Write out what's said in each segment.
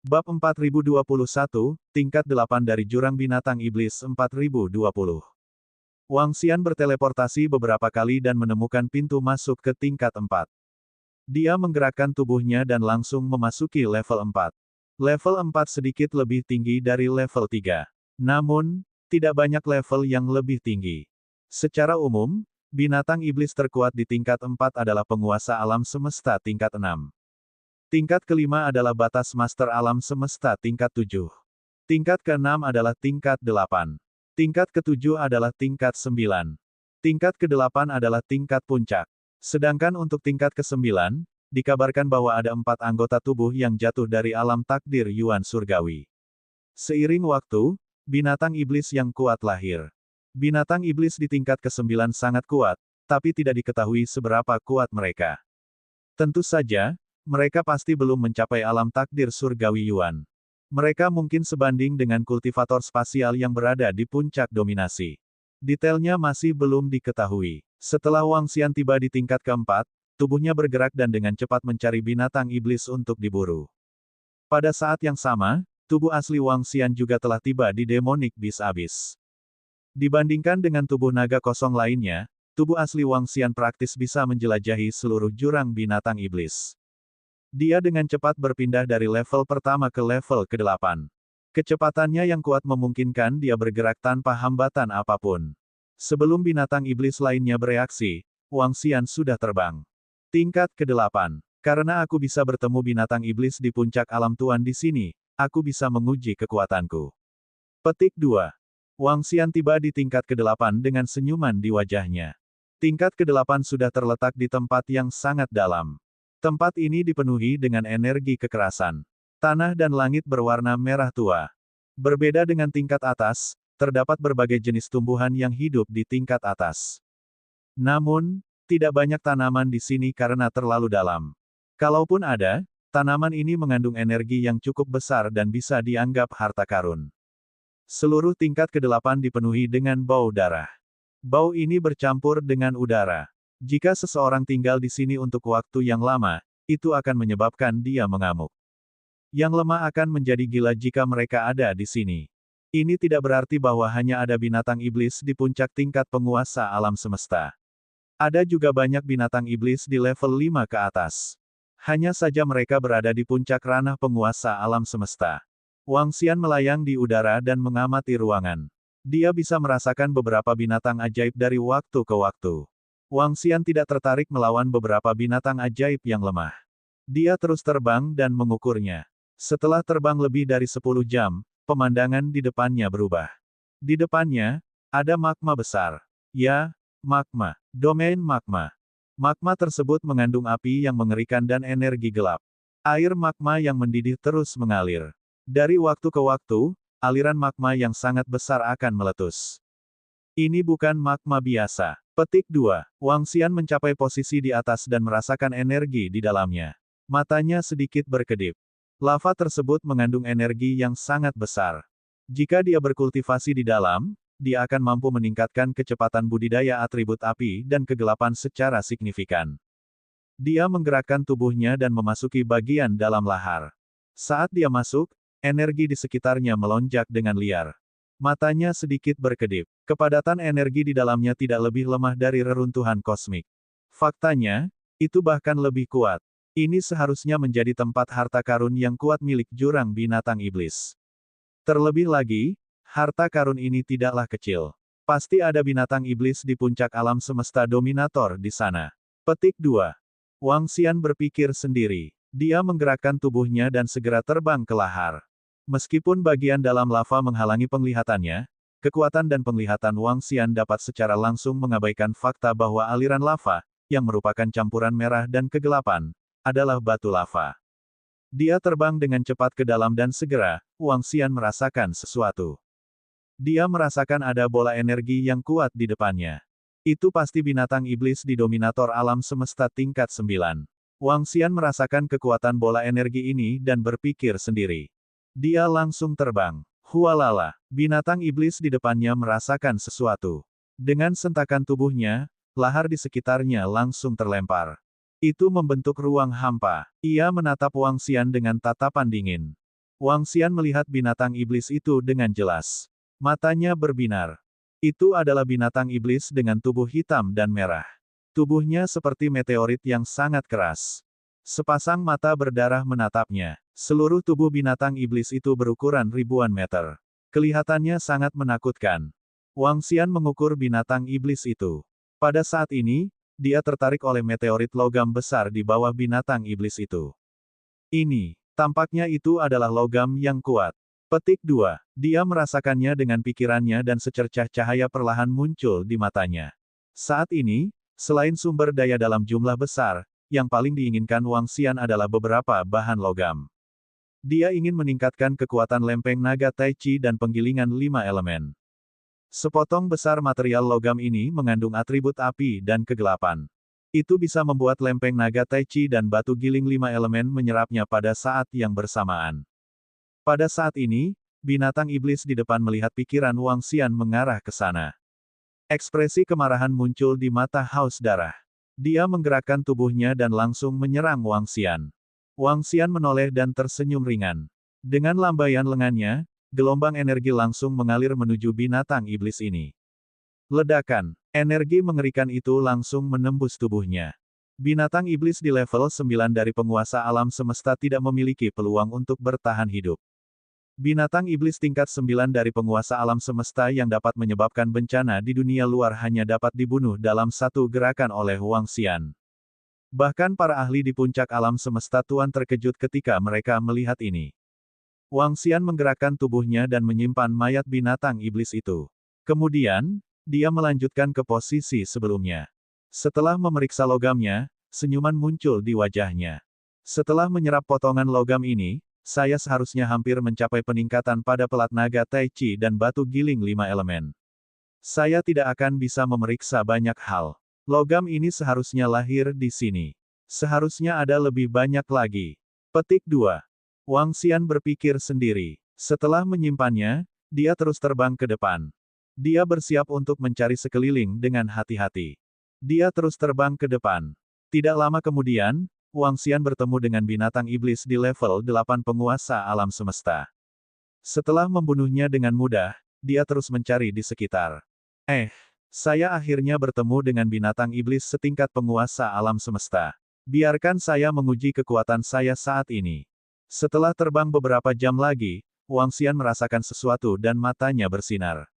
Bab 4021, Tingkat 8 dari Jurang Binatang Iblis 4020. Wang Xian berteleportasi beberapa kali dan menemukan pintu masuk ke tingkat 4. Dia menggerakkan tubuhnya dan langsung memasuki level 4. Level 4 sedikit lebih tinggi dari level 3. Namun, tidak banyak level yang lebih tinggi. Secara umum, binatang iblis terkuat di tingkat 4 adalah penguasa alam semesta tingkat 6. Tingkat kelima adalah batas master alam semesta tingkat 7. Tingkat ke-6 adalah tingkat 8. Tingkat ke-7 adalah tingkat 9. Tingkat ke-8 adalah tingkat puncak. Sedangkan untuk tingkat ke-9, dikabarkan bahwa ada 4 anggota tubuh yang jatuh dari alam takdir Yuan Surgawi. Seiring waktu, binatang iblis yang kuat lahir. Binatang iblis di tingkat ke-9 sangat kuat, tapi tidak diketahui seberapa kuat mereka. Tentu saja, mereka pasti belum mencapai alam takdir surgawi Yuan. Mereka mungkin sebanding dengan kultivator spasial yang berada di puncak dominasi. Detailnya masih belum diketahui. Setelah Wang Xian tiba di tingkat ke-4, tubuhnya bergerak dan dengan cepat mencari binatang iblis untuk diburu. Pada saat yang sama, tubuh asli Wang Xian juga telah tiba di Demonic Beast Abyss. Dibandingkan dengan tubuh naga kosong lainnya, tubuh asli Wang Xian praktis bisa menjelajahi seluruh jurang binatang iblis. Dia dengan cepat berpindah dari level pertama ke level ke-8. Kecepatannya yang kuat memungkinkan dia bergerak tanpa hambatan apapun. Sebelum binatang iblis lainnya bereaksi, Wang Xian sudah terbang. Tingkat ke-8. Karena aku bisa bertemu binatang iblis di puncak alam Tuan di sini, aku bisa menguji kekuatanku. Petik 2. Wang Xian tiba di tingkat ke-8 dengan senyuman di wajahnya. Tingkat ke-8 sudah terletak di tempat yang sangat dalam. Tempat ini dipenuhi dengan energi kekerasan. Tanah dan langit berwarna merah tua. Berbeda dengan tingkat atas, terdapat berbagai jenis tumbuhan yang hidup di tingkat atas. Namun, tidak banyak tanaman di sini karena terlalu dalam. Kalaupun ada, tanaman ini mengandung energi yang cukup besar dan bisa dianggap harta karun. Seluruh tingkat ke-8 dipenuhi dengan bau darah. Bau ini bercampur dengan udara. Jika seseorang tinggal di sini untuk waktu yang lama, itu akan menyebabkan dia mengamuk. Yang lemah akan menjadi gila jika mereka ada di sini. Ini tidak berarti bahwa hanya ada binatang iblis di puncak tingkat penguasa alam semesta. Ada juga banyak binatang iblis di level 5 ke atas. Hanya saja mereka berada di puncak ranah penguasa alam semesta. Wang Xian melayang di udara dan mengamati ruangan. Dia bisa merasakan beberapa binatang ajaib dari waktu ke waktu. Wang Xian tidak tertarik melawan beberapa binatang ajaib yang lemah. Dia terus terbang dan mengukurnya. Setelah terbang lebih dari 10 jam, pemandangan di depannya berubah. Di depannya, ada magma besar. Ya, magma. Domain magma. Magma tersebut mengandung api yang mengerikan dan energi gelap. Air magma yang mendidih terus mengalir. Dari waktu ke waktu, aliran magma yang sangat besar akan meletus. Ini bukan magma biasa. Petik 2. Wang Xian mencapai posisi di atas dan merasakan energi di dalamnya. Matanya sedikit berkedip. Lava tersebut mengandung energi yang sangat besar. Jika dia berkultivasi di dalam, dia akan mampu meningkatkan kecepatan budidaya atribut api dan kegelapan secara signifikan. Dia menggerakkan tubuhnya dan memasuki bagian dalam lahar. Saat dia masuk, energi di sekitarnya melonjak dengan liar. Matanya sedikit berkedip. Kepadatan energi di dalamnya tidak lebih lemah dari reruntuhan kosmik. Faktanya, itu bahkan lebih kuat. Ini seharusnya menjadi tempat harta karun yang kuat milik jurang binatang iblis. Terlebih lagi, harta karun ini tidaklah kecil. Pasti ada binatang iblis di puncak alam semesta dominator di sana. Petik 2. Wang Xian berpikir sendiri. Dia menggerakkan tubuhnya dan segera terbang ke lahar. Meskipun bagian dalam lava menghalangi penglihatannya, kekuatan dan penglihatan Wang Xian dapat secara langsung mengabaikan fakta bahwa aliran lava, yang merupakan campuran merah dan kegelapan, adalah batu lava. Dia terbang dengan cepat ke dalam dan segera, Wang Xian merasakan sesuatu. Dia merasakan ada bola energi yang kuat di depannya. Itu pasti binatang iblis di dominator alam semesta tingkat 9. Wang Xian merasakan kekuatan bola energi ini dan berpikir sendiri. Dia langsung terbang. Hualala, binatang iblis di depannya merasakan sesuatu. Dengan sentakan tubuhnya, lahar di sekitarnya langsung terlempar. Itu membentuk ruang hampa. Ia menatap Wang Xian dengan tatapan dingin. Wang Xian melihat binatang iblis itu dengan jelas. Matanya berbinar. Itu adalah binatang iblis dengan tubuh hitam dan merah. Tubuhnya seperti meteorit yang sangat keras. Sepasang mata berdarah menatapnya. Seluruh tubuh binatang iblis itu berukuran ribuan meter. Kelihatannya sangat menakutkan. Wang Xian mengukur binatang iblis itu. Pada saat ini, dia tertarik oleh meteorit logam besar di bawah binatang iblis itu. Ini, tampaknya itu adalah logam yang kuat. Petik 2. Dia merasakannya dengan pikirannya dan secercah cahaya perlahan muncul di matanya. Saat ini, selain sumber daya dalam jumlah besar, yang paling diinginkan Wang Xian adalah beberapa bahan logam. Dia ingin meningkatkan kekuatan lempeng naga Tai Chi dan penggilingan 5 elemen. Sepotong besar material logam ini mengandung atribut api dan kegelapan. Itu bisa membuat lempeng naga Tai Chi dan batu giling 5 elemen menyerapnya pada saat yang bersamaan. Pada saat ini, binatang iblis di depan melihat pikiran Wang Xian mengarah ke sana. Ekspresi kemarahan muncul di mata haus darah. Dia menggerakkan tubuhnya dan langsung menyerang Wang Xian. Wang Xian menoleh dan tersenyum ringan. Dengan lambaian lengannya, gelombang energi langsung mengalir menuju binatang iblis ini. Ledakan, energi mengerikan itu langsung menembus tubuhnya. Binatang iblis di level 9 dari penguasa alam semesta tidak memiliki peluang untuk bertahan hidup. Binatang iblis tingkat 9 dari penguasa alam semesta yang dapat menyebabkan bencana di dunia luar hanya dapat dibunuh dalam satu gerakan oleh Wang Xian. Bahkan para ahli di puncak alam semesta Tuan terkejut ketika mereka melihat ini. Wang Xian menggerakkan tubuhnya dan menyimpan mayat binatang iblis itu. Kemudian, dia melanjutkan ke posisi sebelumnya. Setelah memeriksa logamnya, senyuman muncul di wajahnya. Setelah menyerap potongan logam ini, saya seharusnya hampir mencapai peningkatan pada pelat naga Tai Chi dan batu giling 5 elemen. Saya tidak akan bisa memeriksa banyak hal. Logam ini seharusnya lahir di sini. Seharusnya ada lebih banyak lagi. Petik 2. Wang Xian berpikir sendiri. Setelah menyimpannya, dia terus terbang ke depan. Dia bersiap untuk mencari sekeliling dengan hati-hati. Dia terus terbang ke depan. Tidak lama kemudian, Wang Xian bertemu dengan binatang iblis di level 8 penguasa alam semesta. Setelah membunuhnya dengan mudah, dia terus mencari di sekitar. Saya akhirnya bertemu dengan binatang iblis setingkat penguasa alam semesta. Biarkan saya menguji kekuatan saya saat ini. Setelah terbang beberapa jam lagi, Wang Xian merasakan sesuatu dan matanya bersinar.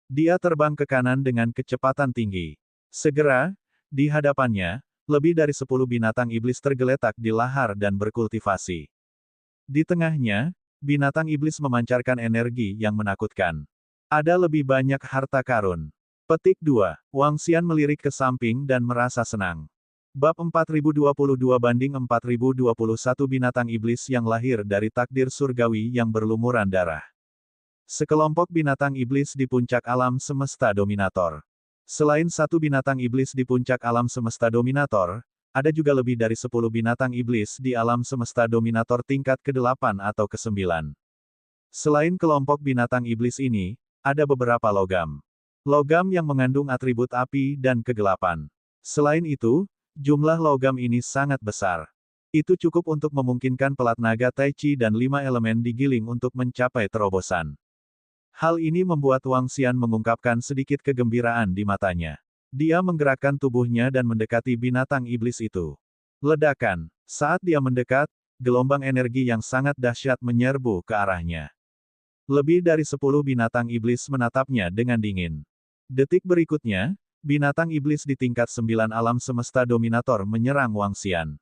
Dia terbang ke kanan dengan kecepatan tinggi. Segera, di hadapannya, lebih dari 10 binatang iblis tergeletak di lahar dan berkultivasi. Di tengahnya, binatang iblis memancarkan energi yang menakutkan. Ada lebih banyak harta karun. Petik 2. Wang Xian melirik ke samping dan merasa senang. Bab 4022-4021 binatang iblis yang lahir dari takdir surgawi yang berlumuran darah. Sekelompok binatang iblis di puncak alam semesta dominator. Selain satu binatang iblis di puncak alam semesta dominator, ada juga lebih dari 10 binatang iblis di alam semesta dominator tingkat ke-8 atau ke-9. Selain kelompok binatang iblis ini, ada beberapa logam. Logam yang mengandung atribut api dan kegelapan. Selain itu, jumlah logam ini sangat besar. Itu cukup untuk memungkinkan pelat naga Tai Chi dan 5 elemen digiling untuk mencapai terobosan. Hal ini membuat Wang Xian mengungkapkan sedikit kegembiraan di matanya. Dia menggerakkan tubuhnya dan mendekati binatang iblis itu. Ledakan. Saat dia mendekat, gelombang energi yang sangat dahsyat menyerbu ke arahnya. Lebih dari 10 binatang iblis menatapnya dengan dingin. Detik berikutnya, binatang iblis di tingkat 9 alam semesta dominator menyerang Wang Xian.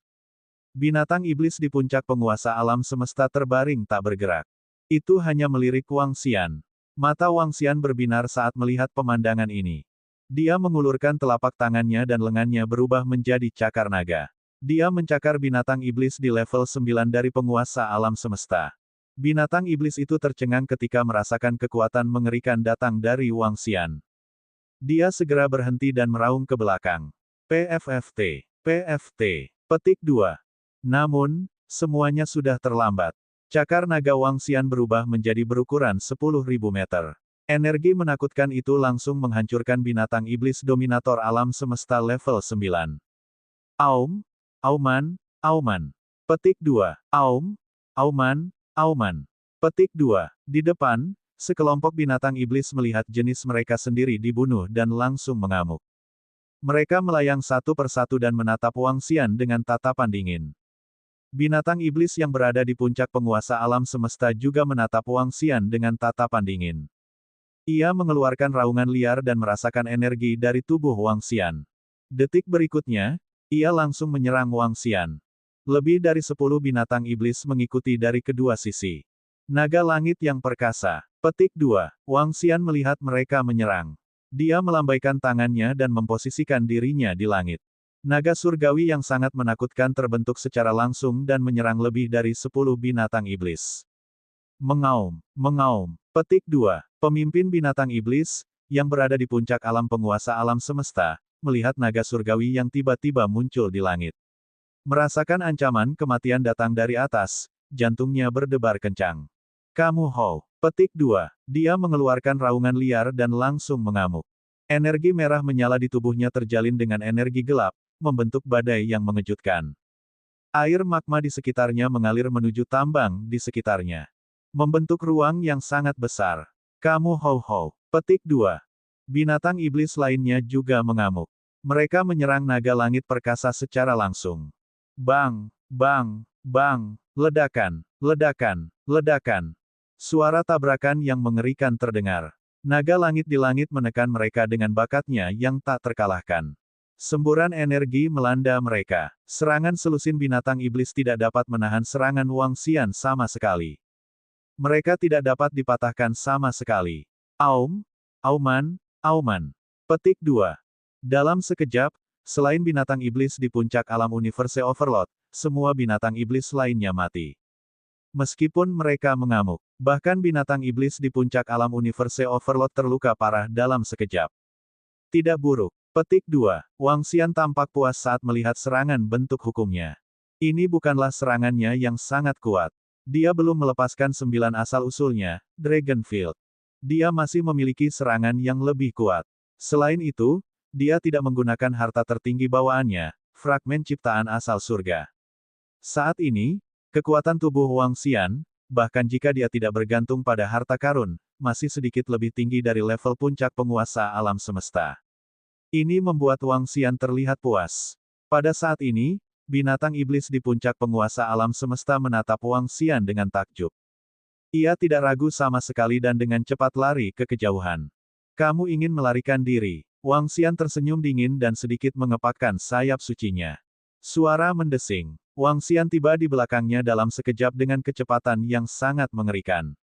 Binatang iblis di puncak penguasa alam semesta terbaring tak bergerak. Itu hanya melirik Wang Xian. Mata Wang Xian berbinar saat melihat pemandangan ini. Dia mengulurkan telapak tangannya dan lengannya berubah menjadi cakar naga. Dia mencakar binatang iblis di level 9 dari penguasa alam semesta. Binatang iblis itu tercengang ketika merasakan kekuatan mengerikan datang dari Wang Xian. Dia segera berhenti dan meraung ke belakang. PFFT. PFT. Petik 2. Namun, semuanya sudah terlambat. Cakar naga Wang Xian berubah menjadi berukuran 10.000 meter. Energi menakutkan itu langsung menghancurkan binatang iblis dominator alam semesta level 9. Aum, Auman, Auman. Petik 2. Aum, Auman, Auman. Petik 2. Di depan, sekelompok binatang iblis melihat jenis mereka sendiri dibunuh dan langsung mengamuk. Mereka melayang satu persatu dan menatap Wang Xian dengan tatapan dingin. Binatang iblis yang berada di puncak penguasa alam semesta juga menatap Wang Xian dengan tatapan dingin. Ia mengeluarkan raungan liar dan merasakan energi dari tubuh Wang Xian. Detik berikutnya, ia langsung menyerang Wang Xian. Lebih dari 10 binatang iblis mengikuti dari kedua sisi. Naga langit yang perkasa. Petik 2. Wang Xian melihat mereka menyerang. Dia melambaikan tangannya dan memposisikan dirinya di langit. Naga surgawi yang sangat menakutkan terbentuk secara langsung dan menyerang lebih dari 10 binatang iblis. Mengaum, mengaum. Petik 2. Pemimpin binatang iblis, yang berada di puncak alam penguasa alam semesta, melihat naga surgawi yang tiba-tiba muncul di langit. Merasakan ancaman kematian datang dari atas, jantungnya berdebar kencang. Kamu Hou. Petik 2. Dia mengeluarkan raungan liar dan langsung mengamuk. Energi merah menyala di tubuhnya terjalin dengan energi gelap, membentuk badai yang mengejutkan. Air magma di sekitarnya mengalir menuju tambang di sekitarnya. Membentuk ruang yang sangat besar. Kamu Hou Hou. Petik 2. Binatang iblis lainnya juga mengamuk. Mereka menyerang naga langit perkasa secara langsung. Bang, bang, bang, ledakan, ledakan, ledakan. Suara tabrakan yang mengerikan terdengar. Naga langit di langit menekan mereka dengan bakatnya yang tak terkalahkan. Semburan energi melanda mereka. Serangan selusin binatang iblis tidak dapat menahan serangan Wang Xian sama sekali. Mereka tidak dapat dipatahkan sama sekali. Aum, auman, auman. Petik 2. Dalam sekejap, selain binatang iblis di puncak alam Universe Overload, semua binatang iblis lainnya mati. Meskipun mereka mengamuk, bahkan binatang iblis di puncak alam Universe Overload terluka parah dalam sekejap. Tidak buruk. Petik 2. Wang Xian tampak puas saat melihat serangan bentuk hukumnya. Ini bukanlah serangannya yang sangat kuat. Dia belum melepaskan 9 asal-usulnya, Dragonfield. Dia masih memiliki serangan yang lebih kuat. Selain itu, dia tidak menggunakan harta tertinggi bawaannya, fragmen ciptaan asal surga. Saat ini, kekuatan tubuh Wang Xian, bahkan jika dia tidak bergantung pada harta karun, masih sedikit lebih tinggi dari level puncak penguasa alam semesta. Ini membuat Wang Xian terlihat puas. Pada saat ini, binatang iblis di puncak penguasa alam semesta menatap Wang Xian dengan takjub. Ia tidak ragu sama sekali dan dengan cepat lari ke kejauhan. Kamu ingin melarikan diri. Wang Xian tersenyum dingin dan sedikit mengepakkan sayap sucinya. Suara mendesing. Wang Xian tiba di belakangnya dalam sekejap dengan kecepatan yang sangat mengerikan.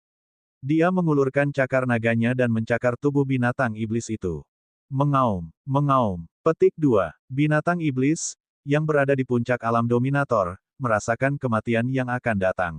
Dia mengulurkan cakar naganya dan mencakar tubuh binatang iblis itu. Mengaum, mengaum. Petik 2. Binatang iblis, yang berada di puncak alam dominator, merasakan kematian yang akan datang.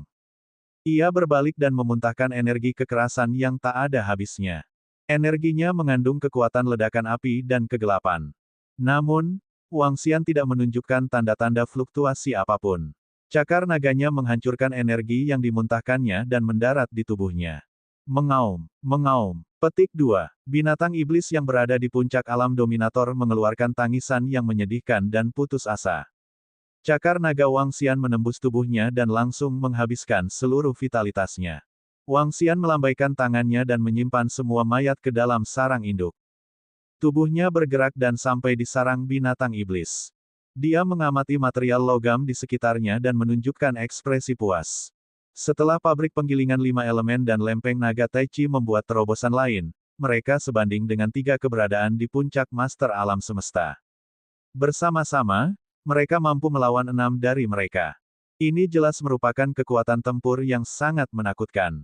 Ia berbalik dan memuntahkan energi kekerasan yang tak ada habisnya. Energinya mengandung kekuatan ledakan api dan kegelapan. Namun, Wang Xian tidak menunjukkan tanda-tanda fluktuasi apapun. Cakar naganya menghancurkan energi yang dimuntahkannya dan mendarat di tubuhnya. Mengaum, mengaum. Petik 2. Binatang iblis yang berada di puncak alam dominator mengeluarkan tangisan yang menyedihkan dan putus asa. Cakar naga Wang Xian menembus tubuhnya dan langsung menghabiskan seluruh vitalitasnya. Wang Xian melambaikan tangannya dan menyimpan semua mayat ke dalam sarang induk. Tubuhnya bergerak dan sampai di sarang binatang iblis. Dia mengamati material logam di sekitarnya dan menunjukkan ekspresi puas. Setelah pabrik penggilingan 5 elemen dan lempeng naga Tai Chi membuat terobosan lain, mereka sebanding dengan 3 keberadaan di puncak master alam semesta. Bersama-sama, mereka mampu melawan 6 dari mereka. Ini jelas merupakan kekuatan tempur yang sangat menakutkan.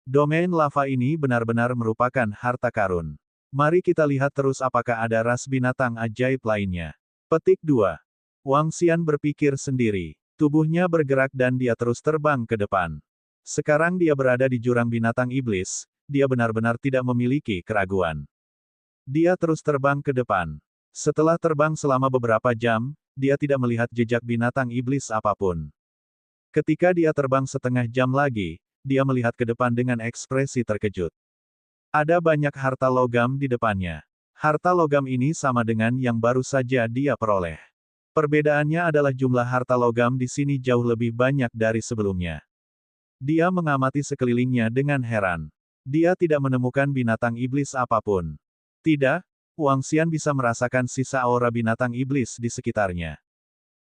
Domain lava ini benar-benar merupakan harta karun. Mari kita lihat terus apakah ada ras binatang ajaib lainnya. Petik 2. Wang Xian berpikir sendiri. Tubuhnya bergerak dan dia terus terbang ke depan. Sekarang dia berada di jurang binatang iblis, dia benar-benar tidak memiliki keraguan. Dia terus terbang ke depan. Setelah terbang selama beberapa jam, dia tidak melihat jejak binatang iblis apapun. Ketika dia terbang setengah jam lagi, dia melihat ke depan dengan ekspresi terkejut. Ada banyak harta logam di depannya. Harta logam ini sama dengan yang baru saja dia peroleh. Perbedaannya adalah jumlah harta logam di sini jauh lebih banyak dari sebelumnya. Dia mengamati sekelilingnya dengan heran. Dia tidak menemukan binatang iblis apapun. Tidak, Wang Xian bisa merasakan sisa aura binatang iblis di sekitarnya.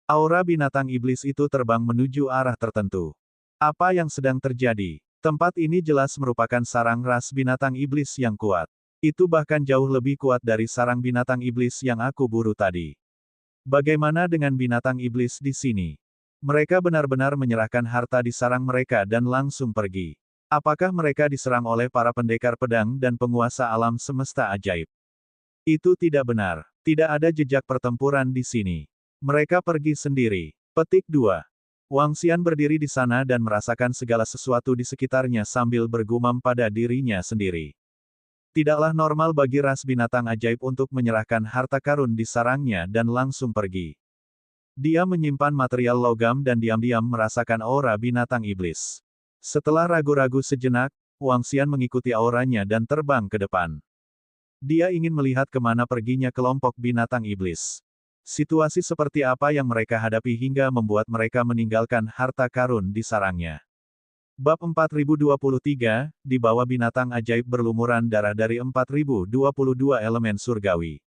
Aura binatang iblis itu terbang menuju arah tertentu. Apa yang sedang terjadi? Tempat ini jelas merupakan sarang ras binatang iblis yang kuat. Itu bahkan jauh lebih kuat dari sarang binatang iblis yang aku buru tadi. Bagaimana dengan binatang iblis di sini? Mereka benar-benar menyerahkan harta di sarang mereka dan langsung pergi. Apakah mereka diserang oleh para pendekar pedang dan penguasa alam semesta ajaib? Itu tidak benar. Tidak ada jejak pertempuran di sini. Mereka pergi sendiri. Petik 2. Wang Xian berdiri di sana dan merasakan segala sesuatu di sekitarnya sambil bergumam pada dirinya sendiri. Tidaklah normal bagi ras binatang ajaib untuk menyerahkan harta karun di sarangnya dan langsung pergi. Dia menyimpan material logam dan diam-diam merasakan aura binatang iblis. Setelah ragu-ragu sejenak, Wang Xian mengikuti auranya dan terbang ke depan. Dia ingin melihat kemana perginya kelompok binatang iblis. Situasi seperti apa yang mereka hadapi hingga membuat mereka meninggalkan harta karun di sarangnya. Bab 4023, di bawah binatang ajaib berlumuran darah dari 4022 elemen surgawi.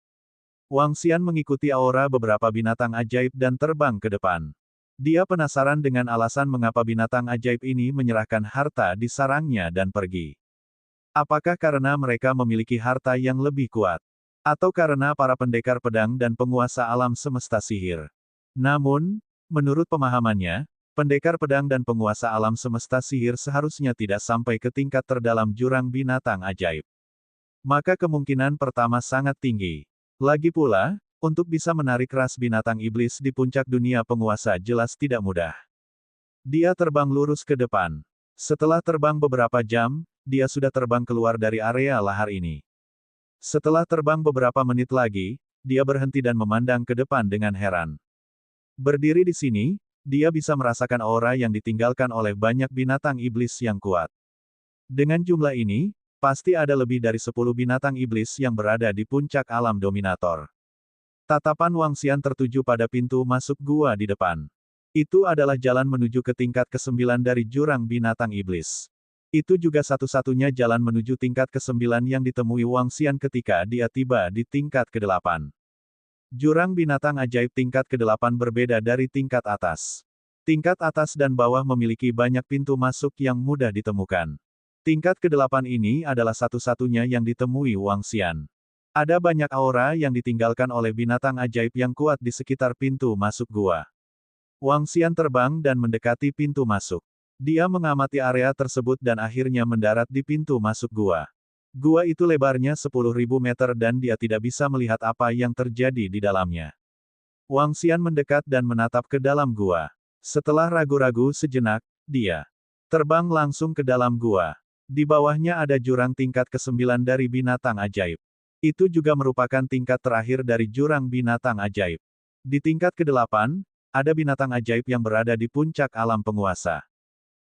Wang Xian mengikuti aura beberapa binatang ajaib dan terbang ke depan. Dia penasaran dengan alasan mengapa binatang ajaib ini menyerahkan harta di sarangnya dan pergi. Apakah karena mereka memiliki harta yang lebih kuat? Atau karena para pendekar pedang dan penguasa alam semesta sihir? Namun, menurut pemahamannya, pendekar pedang dan penguasa alam semesta sihir seharusnya tidak sampai ke tingkat terdalam jurang binatang ajaib. Maka kemungkinan pertama sangat tinggi. Lagi pula, untuk bisa menarik ras binatang iblis di puncak dunia penguasa jelas tidak mudah. Dia terbang lurus ke depan. Setelah terbang beberapa jam, dia sudah terbang keluar dari area lahar ini. Setelah terbang beberapa menit lagi, dia berhenti dan memandang ke depan dengan heran. Berdiri di sini, dia bisa merasakan aura yang ditinggalkan oleh banyak binatang iblis yang kuat. Dengan jumlah ini, pasti ada lebih dari 10 binatang iblis yang berada di puncak alam dominator. Tatapan Wang Xian tertuju pada pintu masuk gua di depan. Itu adalah jalan menuju ke tingkat ke-9 dari jurang binatang iblis. Itu juga satu-satunya jalan menuju tingkat ke-9 yang ditemui Wang Xian ketika dia tiba di tingkat ke-8. Jurang binatang ajaib tingkat ke-8 berbeda dari tingkat atas. Tingkat atas dan bawah memiliki banyak pintu masuk yang mudah ditemukan. Tingkat ke-8 ini adalah satu-satunya yang ditemui Wang Xian. Ada banyak aura yang ditinggalkan oleh binatang ajaib yang kuat di sekitar pintu masuk gua. Wang Xian terbang dan mendekati pintu masuk. Dia mengamati area tersebut dan akhirnya mendarat di pintu masuk gua. Gua itu lebarnya 10.000 meter dan dia tidak bisa melihat apa yang terjadi di dalamnya. Wang Xian mendekat dan menatap ke dalam gua. Setelah ragu-ragu sejenak, dia terbang langsung ke dalam gua. Di bawahnya ada jurang tingkat ke-9 dari binatang ajaib. Itu juga merupakan tingkat terakhir dari jurang binatang ajaib. Di tingkat ke-8, ada binatang ajaib yang berada di puncak alam penguasa.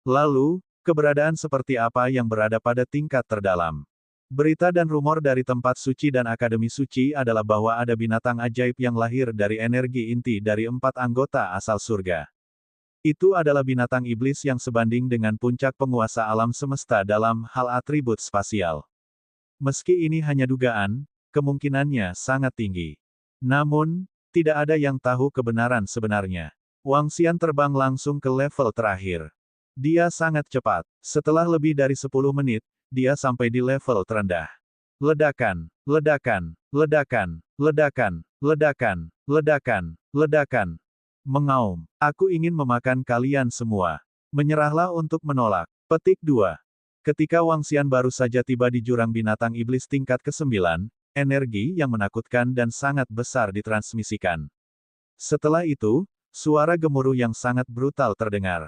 Lalu, keberadaan seperti apa yang berada pada tingkat terdalam? Berita dan rumor dari tempat suci dan akademi suci adalah bahwa ada binatang ajaib yang lahir dari energi inti dari 4 anggota asal surga. Itu adalah binatang iblis yang sebanding dengan puncak penguasa alam semesta dalam hal atribut spasial. Meski ini hanya dugaan, kemungkinannya sangat tinggi. Namun, tidak ada yang tahu kebenaran sebenarnya. Wang Xian terbang langsung ke level terakhir. Dia sangat cepat. Setelah lebih dari 10 menit, dia sampai di level terendah. Ledakan, ledakan, ledakan, ledakan, ledakan, ledakan, ledakan. Mengaum. Aku ingin memakan kalian semua. Menyerahlah untuk menolak. Petik 2. Ketika Wang Xian baru saja tiba di jurang binatang iblis tingkat ke-9, energi yang menakutkan dan sangat besar ditransmisikan. Setelah itu, suara gemuruh yang sangat brutal terdengar.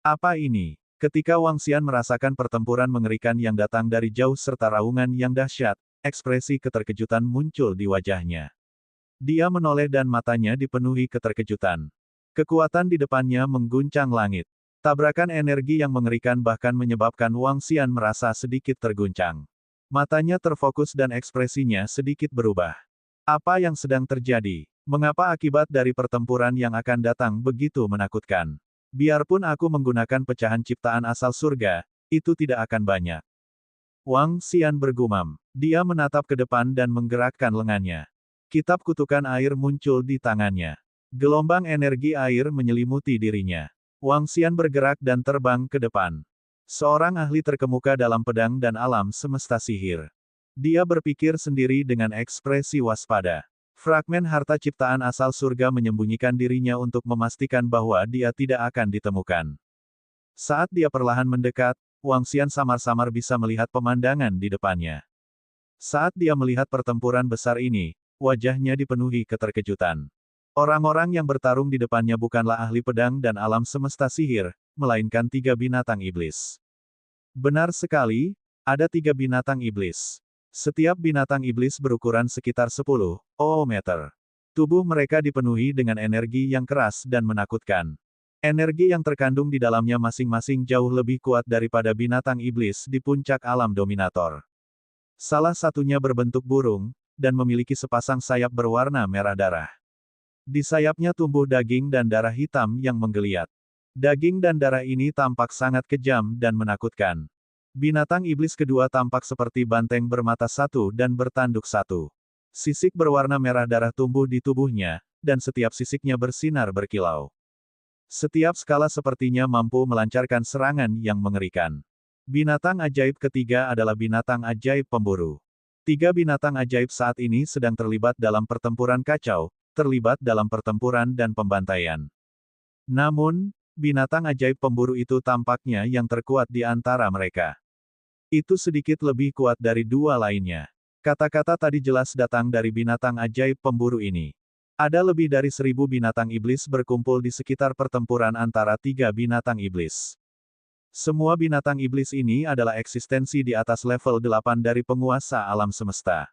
Apa ini? Ketika Wang Xian merasakan pertempuran mengerikan yang datang dari jauh serta raungan yang dahsyat, ekspresi keterkejutan muncul di wajahnya. Dia menoleh dan matanya dipenuhi keterkejutan. Kekuatan di depannya mengguncang langit. Tabrakan energi yang mengerikan bahkan menyebabkan Wang Xian merasa sedikit terguncang. Matanya terfokus dan ekspresinya sedikit berubah. Apa yang sedang terjadi? Mengapa akibat dari pertempuran yang akan datang begitu menakutkan? Biarpun aku menggunakan pecahan ciptaan asal surga, itu tidak akan banyak. Wang Xian bergumam. Dia menatap ke depan dan menggerakkan lengannya. Kitab kutukan air muncul di tangannya. Gelombang energi air menyelimuti dirinya. Wang Xian bergerak dan terbang ke depan. Seorang ahli terkemuka dalam pedang dan alam semesta sihir. Dia berpikir sendiri dengan ekspresi waspada. Fragmen harta ciptaan asal surga menyembunyikan dirinya untuk memastikan bahwa dia tidak akan ditemukan. Saat dia perlahan mendekat, Wang Xian samar-samar bisa melihat pemandangan di depannya. Saat dia melihat pertempuran besar ini, wajahnya dipenuhi keterkejutan. Orang-orang yang bertarung di depannya bukanlah ahli pedang dan alam semesta sihir, melainkan 3 binatang iblis. Benar sekali, ada 3 binatang iblis. Setiap binatang iblis berukuran sekitar 10 meter. Tubuh mereka dipenuhi dengan energi yang keras dan menakutkan. Energi yang terkandung di dalamnya masing-masing jauh lebih kuat daripada binatang iblis di puncak alam dominator. Salah satunya berbentuk burung, dan memiliki sepasang sayap berwarna merah darah. Di sayapnya tumbuh daging dan darah hitam yang menggeliat. Daging dan darah ini tampak sangat kejam dan menakutkan. Binatang iblis kedua tampak seperti banteng bermata satu dan bertanduk satu. Sisik berwarna merah darah tumbuh di tubuhnya, dan setiap sisiknya bersinar berkilau. Setiap skala sepertinya mampu melancarkan serangan yang mengerikan. Binatang ajaib ketiga adalah binatang ajaib pemburu. 3 binatang ajaib saat ini sedang terlibat dalam pertempuran kacau, terlibat dalam pertempuran dan pembantaian. Namun, binatang ajaib pemburu itu tampaknya yang terkuat di antara mereka. Itu sedikit lebih kuat dari 2 lainnya. Kata-kata tadi jelas datang dari binatang ajaib pemburu ini. Ada lebih dari 1000 binatang iblis berkumpul di sekitar pertempuran antara 3 binatang iblis. Semua binatang iblis ini adalah eksistensi di atas level 8 dari penguasa alam semesta.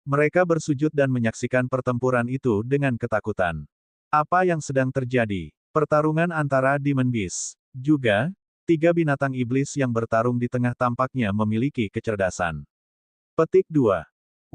Mereka bersujud dan menyaksikan pertempuran itu dengan ketakutan. Apa yang sedang terjadi? Pertarungan antara Demon Beast. Juga, 3 binatang iblis yang bertarung di tengah tampaknya memiliki kecerdasan. Petik 2.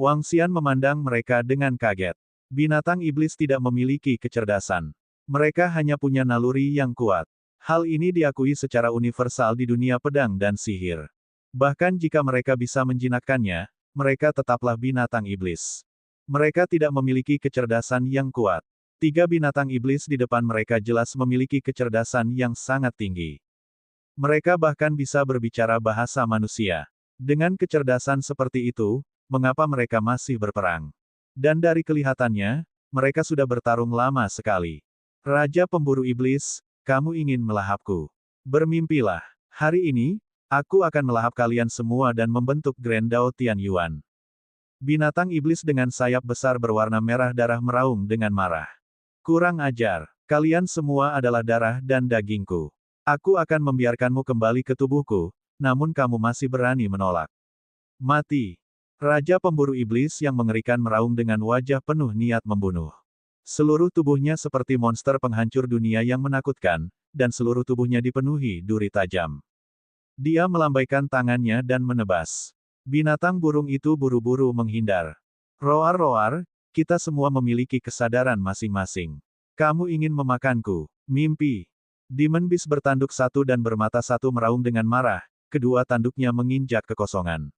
Wang Xian memandang mereka dengan kaget. Binatang iblis tidak memiliki kecerdasan. Mereka hanya punya naluri yang kuat. Hal ini diakui secara universal di dunia pedang dan sihir. Bahkan jika mereka bisa menjinakkannya, mereka tetaplah binatang iblis. Mereka tidak memiliki kecerdasan yang kuat. 3 binatang iblis di depan mereka jelas memiliki kecerdasan yang sangat tinggi. Mereka bahkan bisa berbicara bahasa manusia. Dengan kecerdasan seperti itu, mengapa mereka masih berperang? Dan dari kelihatannya, mereka sudah bertarung lama sekali. Raja pemburu iblis, kamu ingin melahapku. Bermimpilah. Hari ini, aku akan melahap kalian semua dan membentuk Grand Dao Tian Yuan. Binatang iblis dengan sayap besar berwarna merah darah meraung dengan marah. Kurang ajar. Kalian semua adalah darah dan dagingku. Aku akan membiarkanmu kembali ke tubuhku, namun kamu masih berani menolak. Mati. Raja pemburu iblis yang mengerikan meraung dengan wajah penuh niat membunuh. Seluruh tubuhnya seperti monster penghancur dunia yang menakutkan, dan seluruh tubuhnya dipenuhi duri tajam. Dia melambaikan tangannya dan menebas. Binatang burung itu buru-buru menghindar. Roar-roar, kita semua memiliki kesadaran masing-masing. Kamu ingin memakanku. Mimpi. Demon Beast bertanduk satu dan bermata satu meraung dengan marah, kedua tanduknya menginjak kekosongan.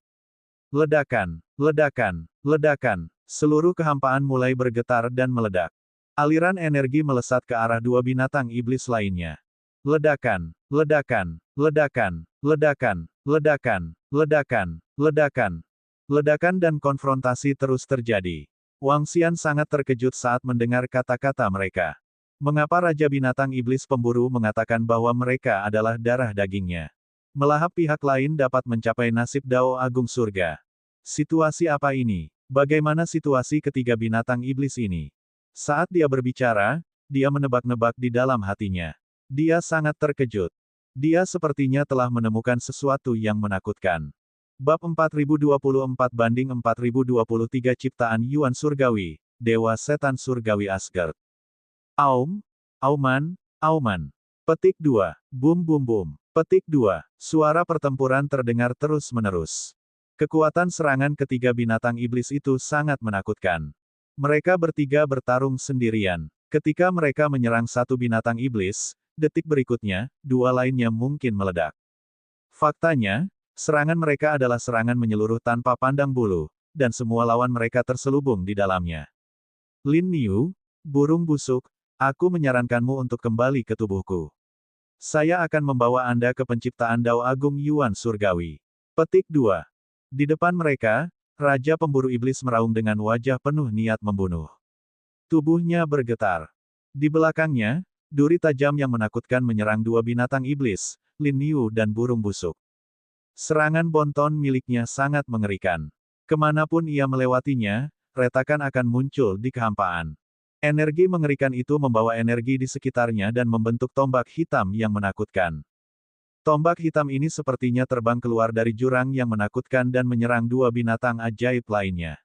Ledakan, ledakan, ledakan, seluruh kehampaan mulai bergetar dan meledak. Aliran energi melesat ke arah 2 binatang iblis lainnya. Ledakan, ledakan, ledakan, ledakan, ledakan, ledakan, ledakan. Ledakan dan konfrontasi terus terjadi. Wang Xian sangat terkejut saat mendengar kata-kata mereka. Mengapa Raja Binatang Iblis Pemburu mengatakan bahwa mereka adalah darah dagingnya? Melahap pihak lain dapat mencapai nasib Dao Agung Surga. Situasi apa ini? Bagaimana situasi ketiga binatang iblis ini? Saat dia berbicara, dia menebak-nebak di dalam hatinya. Dia sangat terkejut. Dia sepertinya telah menemukan sesuatu yang menakutkan. Bab 4024-4023 Ciptaan Yuan Surgawi, Dewa Setan Surgawi Asgard. Aum, Auman, Auman. Petik 2. Bum bum bum. Petik 2. Suara pertempuran terdengar terus-menerus. Kekuatan serangan ketiga binatang iblis itu sangat menakutkan. Mereka bertiga bertarung sendirian. Ketika mereka menyerang satu binatang iblis, detik berikutnya, dua lainnya mungkin meledak. Faktanya, serangan mereka adalah serangan menyeluruh tanpa pandang bulu, dan semua lawan mereka terselubung di dalamnya. Lin Niu, burung busuk, aku menyarankanmu untuk kembali ke tubuhku. Saya akan membawa Anda ke penciptaan Dao Agung Yuan Surgawi. Petik 2. Di depan mereka, Raja Pemburu Iblis meraung dengan wajah penuh niat membunuh. Tubuhnya bergetar. Di belakangnya, duri tajam yang menakutkan menyerang dua binatang iblis, Lin Niu dan burung busuk. Serangan bonton miliknya sangat mengerikan. Kemanapun ia melewatinya, retakan akan muncul di kehampaan. Energi mengerikan itu membawa energi di sekitarnya dan membentuk tombak hitam yang menakutkan. Tombak hitam ini sepertinya terbang keluar dari jurang yang menakutkan dan menyerang dua binatang ajaib lainnya.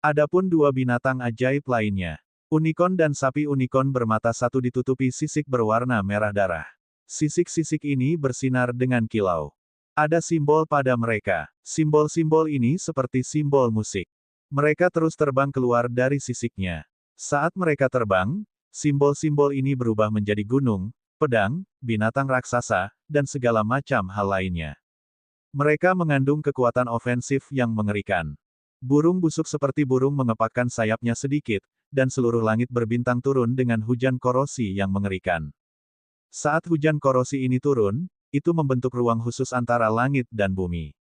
Adapun dua binatang ajaib lainnya, unicorn dan sapi unicorn bermata satu ditutupi sisik berwarna merah darah. Sisik-sisik ini bersinar dengan kilau. Ada simbol pada mereka. Simbol-simbol ini seperti simbol musik. Mereka terus terbang keluar dari sisiknya. Saat mereka terbang, simbol-simbol ini berubah menjadi gunung, pedang, binatang raksasa, dan segala macam hal lainnya. Mereka mengandung kekuatan ofensif yang mengerikan. Burung busuk seperti burung mengepakkan sayapnya sedikit, dan seluruh langit berbintang turun dengan hujan korosi yang mengerikan. Saat hujan korosi ini turun, itu membentuk ruang khusus antara langit dan bumi.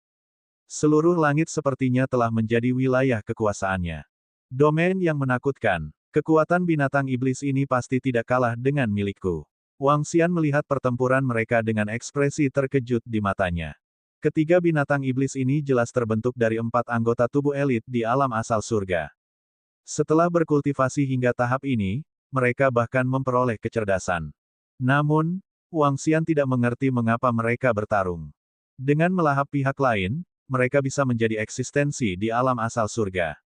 Seluruh langit sepertinya telah menjadi wilayah kekuasaannya. Domain yang menakutkan. Kekuatan binatang iblis ini pasti tidak kalah dengan milikku. Wang Xian melihat pertempuran mereka dengan ekspresi terkejut di matanya. Ketiga binatang iblis ini jelas terbentuk dari 4 anggota tubuh elit di alam asal surga. Setelah berkultivasi hingga tahap ini, mereka bahkan memperoleh kecerdasan. Namun, Wang Xian tidak mengerti mengapa mereka bertarung. Dengan melahap pihak lain, mereka bisa menjadi eksistensi di alam asal surga.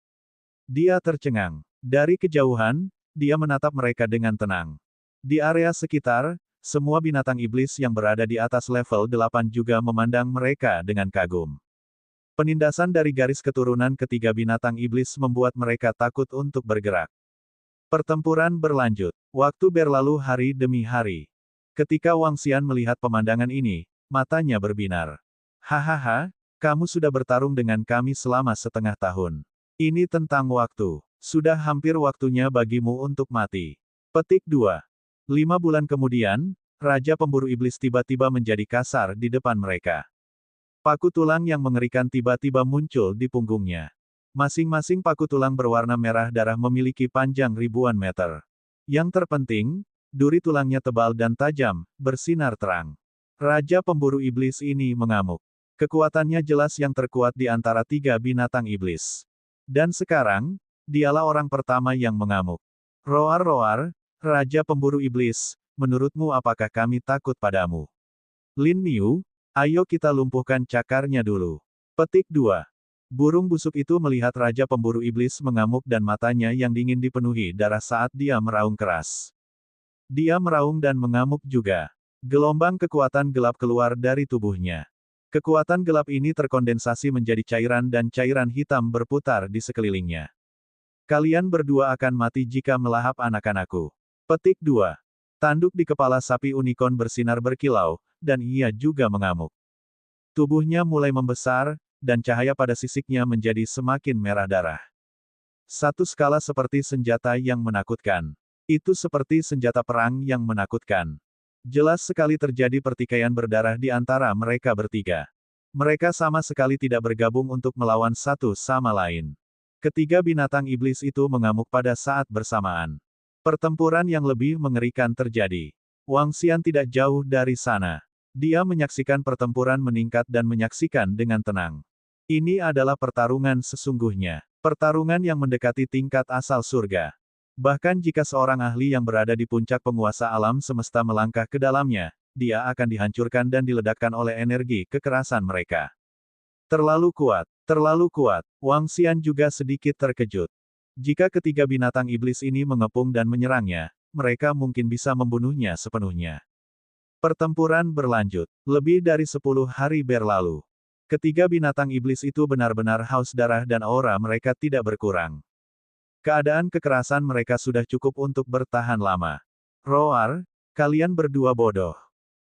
Dia tercengang. Dari kejauhan, dia menatap mereka dengan tenang. Di area sekitar, semua binatang iblis yang berada di atas level 8 juga memandang mereka dengan kagum. Penindasan dari garis keturunan ketiga binatang iblis membuat mereka takut untuk bergerak. Pertempuran berlanjut. Waktu berlalu hari demi hari. Ketika Wang Xian melihat pemandangan ini, matanya berbinar. Hahaha, kamu sudah bertarung dengan kami selama setengah tahun. Ini tentang waktu. Sudah hampir waktunya bagimu untuk mati. Petik 2. 5 bulan kemudian, Raja Pemburu Iblis tiba-tiba menjadi kasar di depan mereka. Paku tulang yang mengerikan tiba-tiba muncul di punggungnya. Masing-masing paku tulang berwarna merah darah memiliki panjang ribuan meter. Yang terpenting, duri tulangnya tebal dan tajam, bersinar terang. Raja Pemburu Iblis ini mengamuk. Kekuatannya jelas yang terkuat di antara 3 binatang iblis. Dan sekarang, dialah orang pertama yang mengamuk. Roar-roar, Raja Pemburu Iblis, menurutmu apakah kami takut padamu? Lin Niu, ayo kita lumpuhkan cakarnya dulu. Petik 2. Burung busuk itu melihat Raja Pemburu Iblis mengamuk dan matanya yang dingin dipenuhi darah saat dia meraung keras. Dia meraung dan mengamuk juga. Gelombang kekuatan gelap keluar dari tubuhnya. Kekuatan gelap ini terkondensasi menjadi cairan dan cairan hitam berputar di sekelilingnya. Kalian berdua akan mati jika melahap anak-anakku. Petik 2. Tanduk di kepala sapi unicorn bersinar berkilau, dan ia juga mengamuk. Tubuhnya mulai membesar, dan cahaya pada sisiknya menjadi semakin merah darah. Satu skala seperti senjata yang menakutkan. Itu seperti senjata perang yang menakutkan. Jelas sekali terjadi pertikaian berdarah di antara mereka bertiga. Mereka sama sekali tidak bergabung untuk melawan satu sama lain. Ketiga binatang iblis itu mengamuk pada saat bersamaan. Pertempuran yang lebih mengerikan terjadi. Wang Xian tidak jauh dari sana. Dia menyaksikan pertempuran meningkat dan menyaksikan dengan tenang. Ini adalah pertarungan sesungguhnya. Pertarungan yang mendekati tingkat asal surga. Bahkan jika seorang ahli yang berada di puncak penguasa alam semesta melangkah ke dalamnya, dia akan dihancurkan dan diledakkan oleh energi kekerasan mereka. Terlalu kuat, terlalu kuat. Wang Xian juga sedikit terkejut. Jika ketiga binatang iblis ini mengepung dan menyerangnya, mereka mungkin bisa membunuhnya sepenuhnya. Pertempuran berlanjut. Lebih dari 10 hari berlalu. Ketiga binatang iblis itu benar-benar haus darah dan aura mereka tidak berkurang. Keadaan kekerasan mereka sudah cukup untuk bertahan lama. Roar, Kalian berdua bodoh.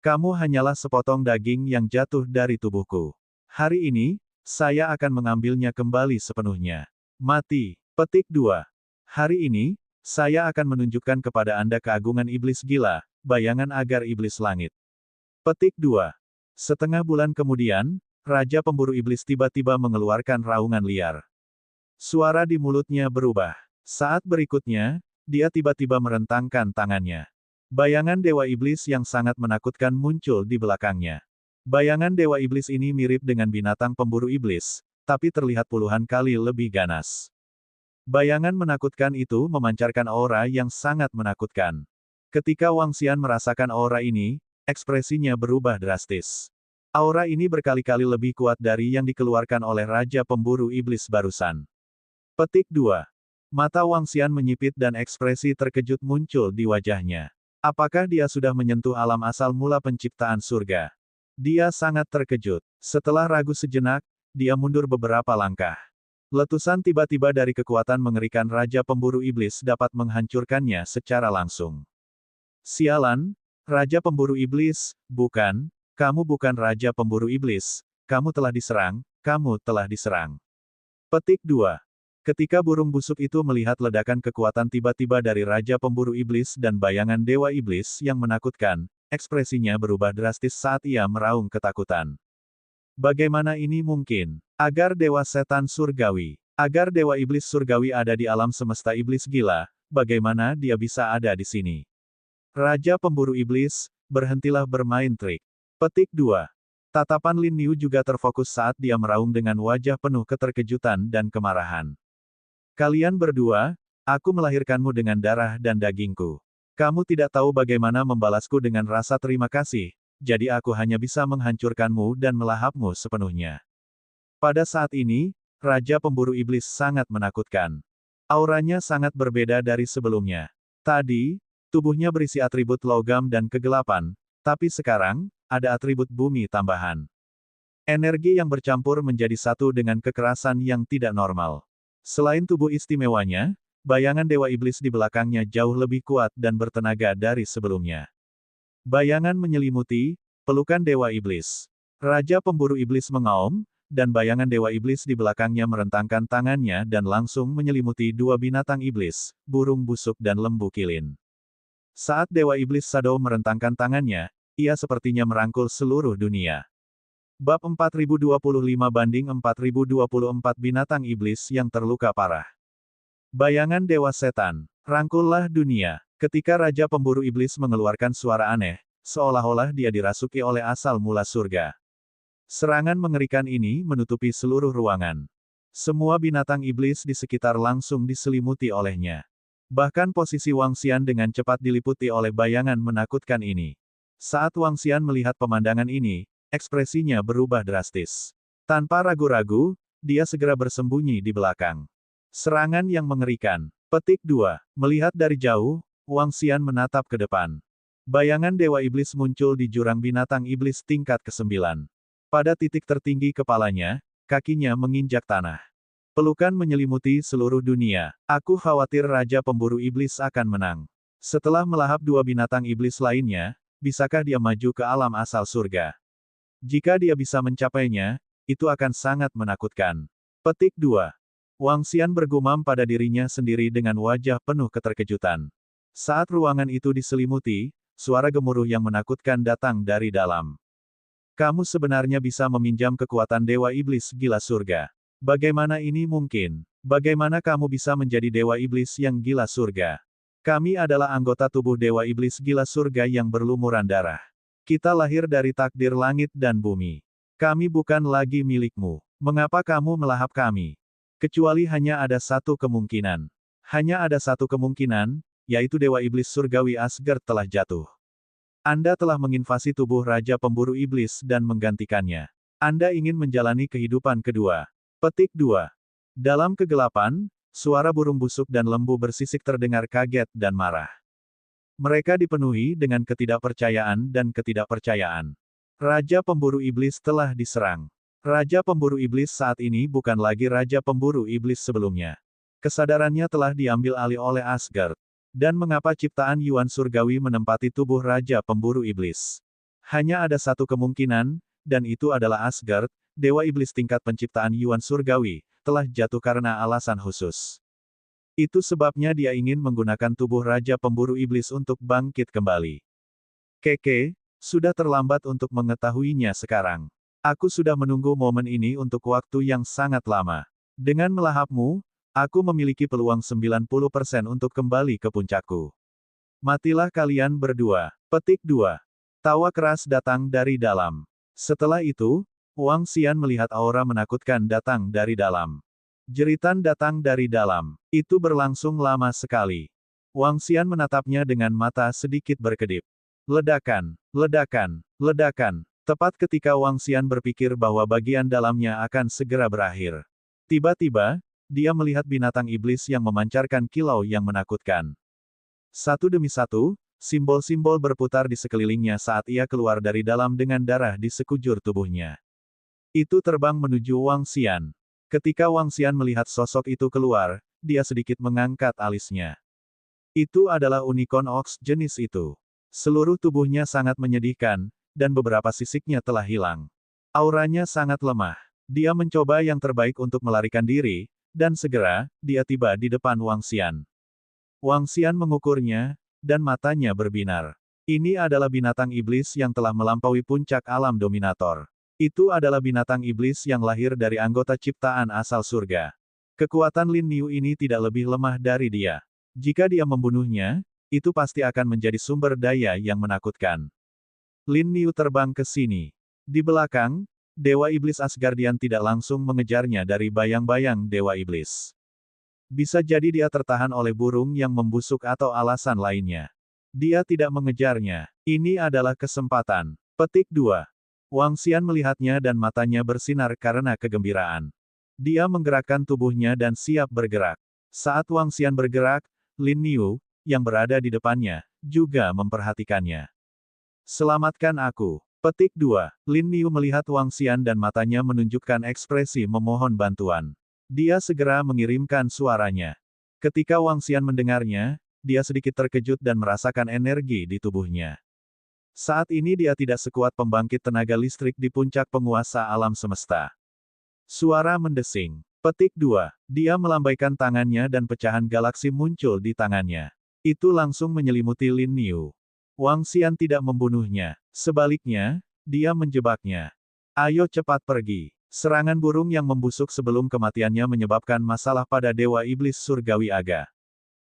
Kamu hanyalah sepotong daging yang jatuh dari tubuhku. Hari ini, saya akan mengambilnya kembali sepenuhnya. Mati. Petik 2. Hari ini, saya akan menunjukkan kepada Anda keagungan iblis gila, bayangan agar iblis langit. Petik 2. Setengah bulan kemudian, Raja Pemburu Iblis tiba-tiba mengeluarkan raungan liar. Suara di mulutnya berubah. Saat berikutnya, dia tiba-tiba merentangkan tangannya. Bayangan Dewa Iblis yang sangat menakutkan muncul di belakangnya. Bayangan Dewa Iblis ini mirip dengan binatang pemburu iblis, tapi terlihat puluhan kali lebih ganas. Bayangan menakutkan itu memancarkan aura yang sangat menakutkan. Ketika Wang Xian merasakan aura ini, ekspresinya berubah drastis. Aura ini berkali-kali lebih kuat dari yang dikeluarkan oleh Raja Pemburu Iblis barusan. Petik 2. Mata Wang Xian menyipit dan ekspresi terkejut muncul di wajahnya. Apakah dia sudah menyentuh alam asal mula penciptaan surga? Dia sangat terkejut. Setelah ragu sejenak, dia mundur beberapa langkah. Letusan tiba-tiba dari kekuatan mengerikan Raja Pemburu Iblis dapat menghancurkannya secara langsung. Sialan, Raja Pemburu Iblis, bukan, kamu bukan Raja Pemburu Iblis, kamu telah diserang, kamu telah diserang. Petik 2. Ketika burung busuk itu melihat ledakan kekuatan tiba-tiba dari Raja Pemburu Iblis dan bayangan Dewa Iblis yang menakutkan, ekspresinya berubah drastis saat ia meraung ketakutan. Bagaimana ini mungkin? Agar Dewa Setan Surgawi, agar Dewa Iblis Surgawi ada di alam semesta iblis gila, bagaimana dia bisa ada di sini? Raja Pemburu Iblis, berhentilah bermain trik. Petik 2. Tatapan Lin Niu juga terfokus saat dia meraung dengan wajah penuh keterkejutan dan kemarahan. Kalian berdua, aku melahirkanmu dengan darah dan dagingku. Kamu tidak tahu bagaimana membalasku dengan rasa terima kasih, jadi aku hanya bisa menghancurkanmu dan melahapmu sepenuhnya. Pada saat ini, Raja Pemburu Iblis sangat menakutkan. Auranya sangat berbeda dari sebelumnya. Tadi, tubuhnya berisi atribut logam dan kegelapan, tapi sekarang, ada atribut bumi tambahan. Energi yang bercampur menjadi satu dengan kekerasan yang tidak normal. Selain tubuh istimewanya, bayangan Dewa Iblis di belakangnya jauh lebih kuat dan bertenaga dari sebelumnya. Bayangan menyelimuti, pelukan Dewa Iblis. Raja Pemburu Iblis mengaum, dan bayangan Dewa Iblis di belakangnya merentangkan tangannya dan langsung menyelimuti dua binatang iblis, burung busuk dan lembu kilin. Saat Dewa Iblis Shadow merentangkan tangannya, ia sepertinya merangkul seluruh dunia. Bab 4025-4024 Binatang Iblis yang terluka parah. Bayangan Dewa Setan, rangkullah dunia. Ketika Raja Pemburu Iblis mengeluarkan suara aneh, seolah-olah dia dirasuki oleh asal mula surga. Serangan mengerikan ini menutupi seluruh ruangan. Semua binatang iblis di sekitar langsung diselimuti olehnya. Bahkan posisi Wang Xian dengan cepat diliputi oleh bayangan menakutkan ini. Saat Wang Xian melihat pemandangan ini, ekspresinya berubah drastis. Tanpa ragu-ragu, dia segera bersembunyi di belakang. Serangan yang mengerikan. Petik 2. Melihat dari jauh, Wang Xian menatap ke depan. Bayangan Dewa Iblis muncul di jurang binatang iblis tingkat ke-9. Pada titik tertinggi kepalanya, kakinya menginjak tanah. Pelukan menyelimuti seluruh dunia. Aku khawatir Raja Pemburu Iblis akan menang. Setelah melahap dua binatang iblis lainnya, bisakah dia maju ke alam asal surga? Jika dia bisa mencapainya, itu akan sangat menakutkan. Petik 2. Wang Xian bergumam pada dirinya sendiri dengan wajah penuh keterkejutan. Saat ruangan itu diselimuti, suara gemuruh yang menakutkan datang dari dalam. Kamu sebenarnya bisa meminjam kekuatan Dewa Iblis Gila Surga. Bagaimana ini mungkin? Bagaimana kamu bisa menjadi Dewa Iblis yang gila surga? Kami adalah anggota tubuh Dewa Iblis Gila Surga yang berlumuran darah. Kita lahir dari takdir langit dan bumi. Kami bukan lagi milikmu. Mengapa kamu melahap kami? Kecuali hanya ada satu kemungkinan. Hanya ada satu kemungkinan, yaitu Dewa Iblis Surgawi Asgard telah jatuh. Anda telah menginvasi tubuh Raja Pemburu Iblis dan menggantikannya. Anda ingin menjalani kehidupan kedua. Petik 2. Dalam kegelapan, suara burung busuk dan lembu bersisik terdengar kaget dan marah. Mereka dipenuhi dengan ketidakpercayaan dan ketidakpercayaan. Raja Pemburu Iblis telah diserang. Raja Pemburu Iblis saat ini bukan lagi Raja Pemburu Iblis sebelumnya. Kesadarannya telah diambil alih oleh Asgard. Dan mengapa ciptaan Yuan Surgawi menempati tubuh Raja Pemburu Iblis? Hanya ada satu kemungkinan, dan itu adalah Asgard, Dewa Iblis tingkat penciptaan Yuan Surgawi, telah jatuh karena alasan khusus. Itu sebabnya dia ingin menggunakan tubuh Raja Pemburu Iblis untuk bangkit kembali. Keke, sudah terlambat untuk mengetahuinya sekarang. Aku sudah menunggu momen ini untuk waktu yang sangat lama. Dengan melahapmu, aku memiliki peluang 90% untuk kembali ke puncakku. Matilah kalian berdua. Petik 2. Tawa keras datang dari dalam. Setelah itu, Wang Xian melihat aura menakutkan datang dari dalam. Jeritan datang dari dalam. Itu berlangsung lama sekali. Wang Xian menatapnya dengan mata sedikit berkedip. Ledakan, ledakan, ledakan. Tepat ketika Wang Xian berpikir bahwa bagian dalamnya akan segera berakhir. Tiba-tiba, dia melihat binatang iblis yang memancarkan kilau yang menakutkan. Satu demi satu, simbol-simbol berputar di sekelilingnya saat ia keluar dari dalam dengan darah di sekujur tubuhnya. Itu terbang menuju Wang Xian. Ketika Wang Xian melihat sosok itu keluar, dia sedikit mengangkat alisnya. Itu adalah unicorn ox jenis itu. Seluruh tubuhnya sangat menyedihkan, dan beberapa sisiknya telah hilang. Auranya sangat lemah. Dia mencoba yang terbaik untuk melarikan diri, dan segera, dia tiba di depan Wang Xian. Wang Xian mengukurnya, dan matanya berbinar. Ini adalah binatang iblis yang telah melampaui puncak alam dominator. Itu adalah binatang iblis yang lahir dari anggota ciptaan asal surga. Kekuatan Lin Niu ini tidak lebih lemah dari dia. Jika dia membunuhnya, itu pasti akan menjadi sumber daya yang menakutkan. Lin Niu terbang ke sini. Di belakang, Dewa Iblis Asgardian tidak langsung mengejarnya dari bayang-bayang Dewa Iblis. Bisa jadi dia tertahan oleh burung yang membusuk atau alasan lainnya. Dia tidak mengejarnya. Ini adalah kesempatan. Petik 2. Wang Xian melihatnya dan matanya bersinar karena kegembiraan. Dia menggerakkan tubuhnya dan siap bergerak. Saat Wang Xian bergerak, Lin Niu, yang berada di depannya, juga memperhatikannya. Selamatkan aku. Petik 2. Lin Niu melihat Wang Xian dan matanya menunjukkan ekspresi memohon bantuan. Dia segera mengirimkan suaranya. Ketika Wang Xian mendengarnya, dia sedikit terkejut dan merasakan energi di tubuhnya. Saat ini dia tidak sekuat pembangkit tenaga listrik di puncak penguasa alam semesta. Suara mendesing. Petik 2. Dia melambaikan tangannya dan pecahan galaksi muncul di tangannya. Itu langsung menyelimuti Lin Niu. Wang Xian tidak membunuhnya. Sebaliknya, dia menjebaknya. Ayo cepat pergi. Serangan burung yang membusuk sebelum kematiannya menyebabkan masalah pada Dewa Iblis Surgawi Aga.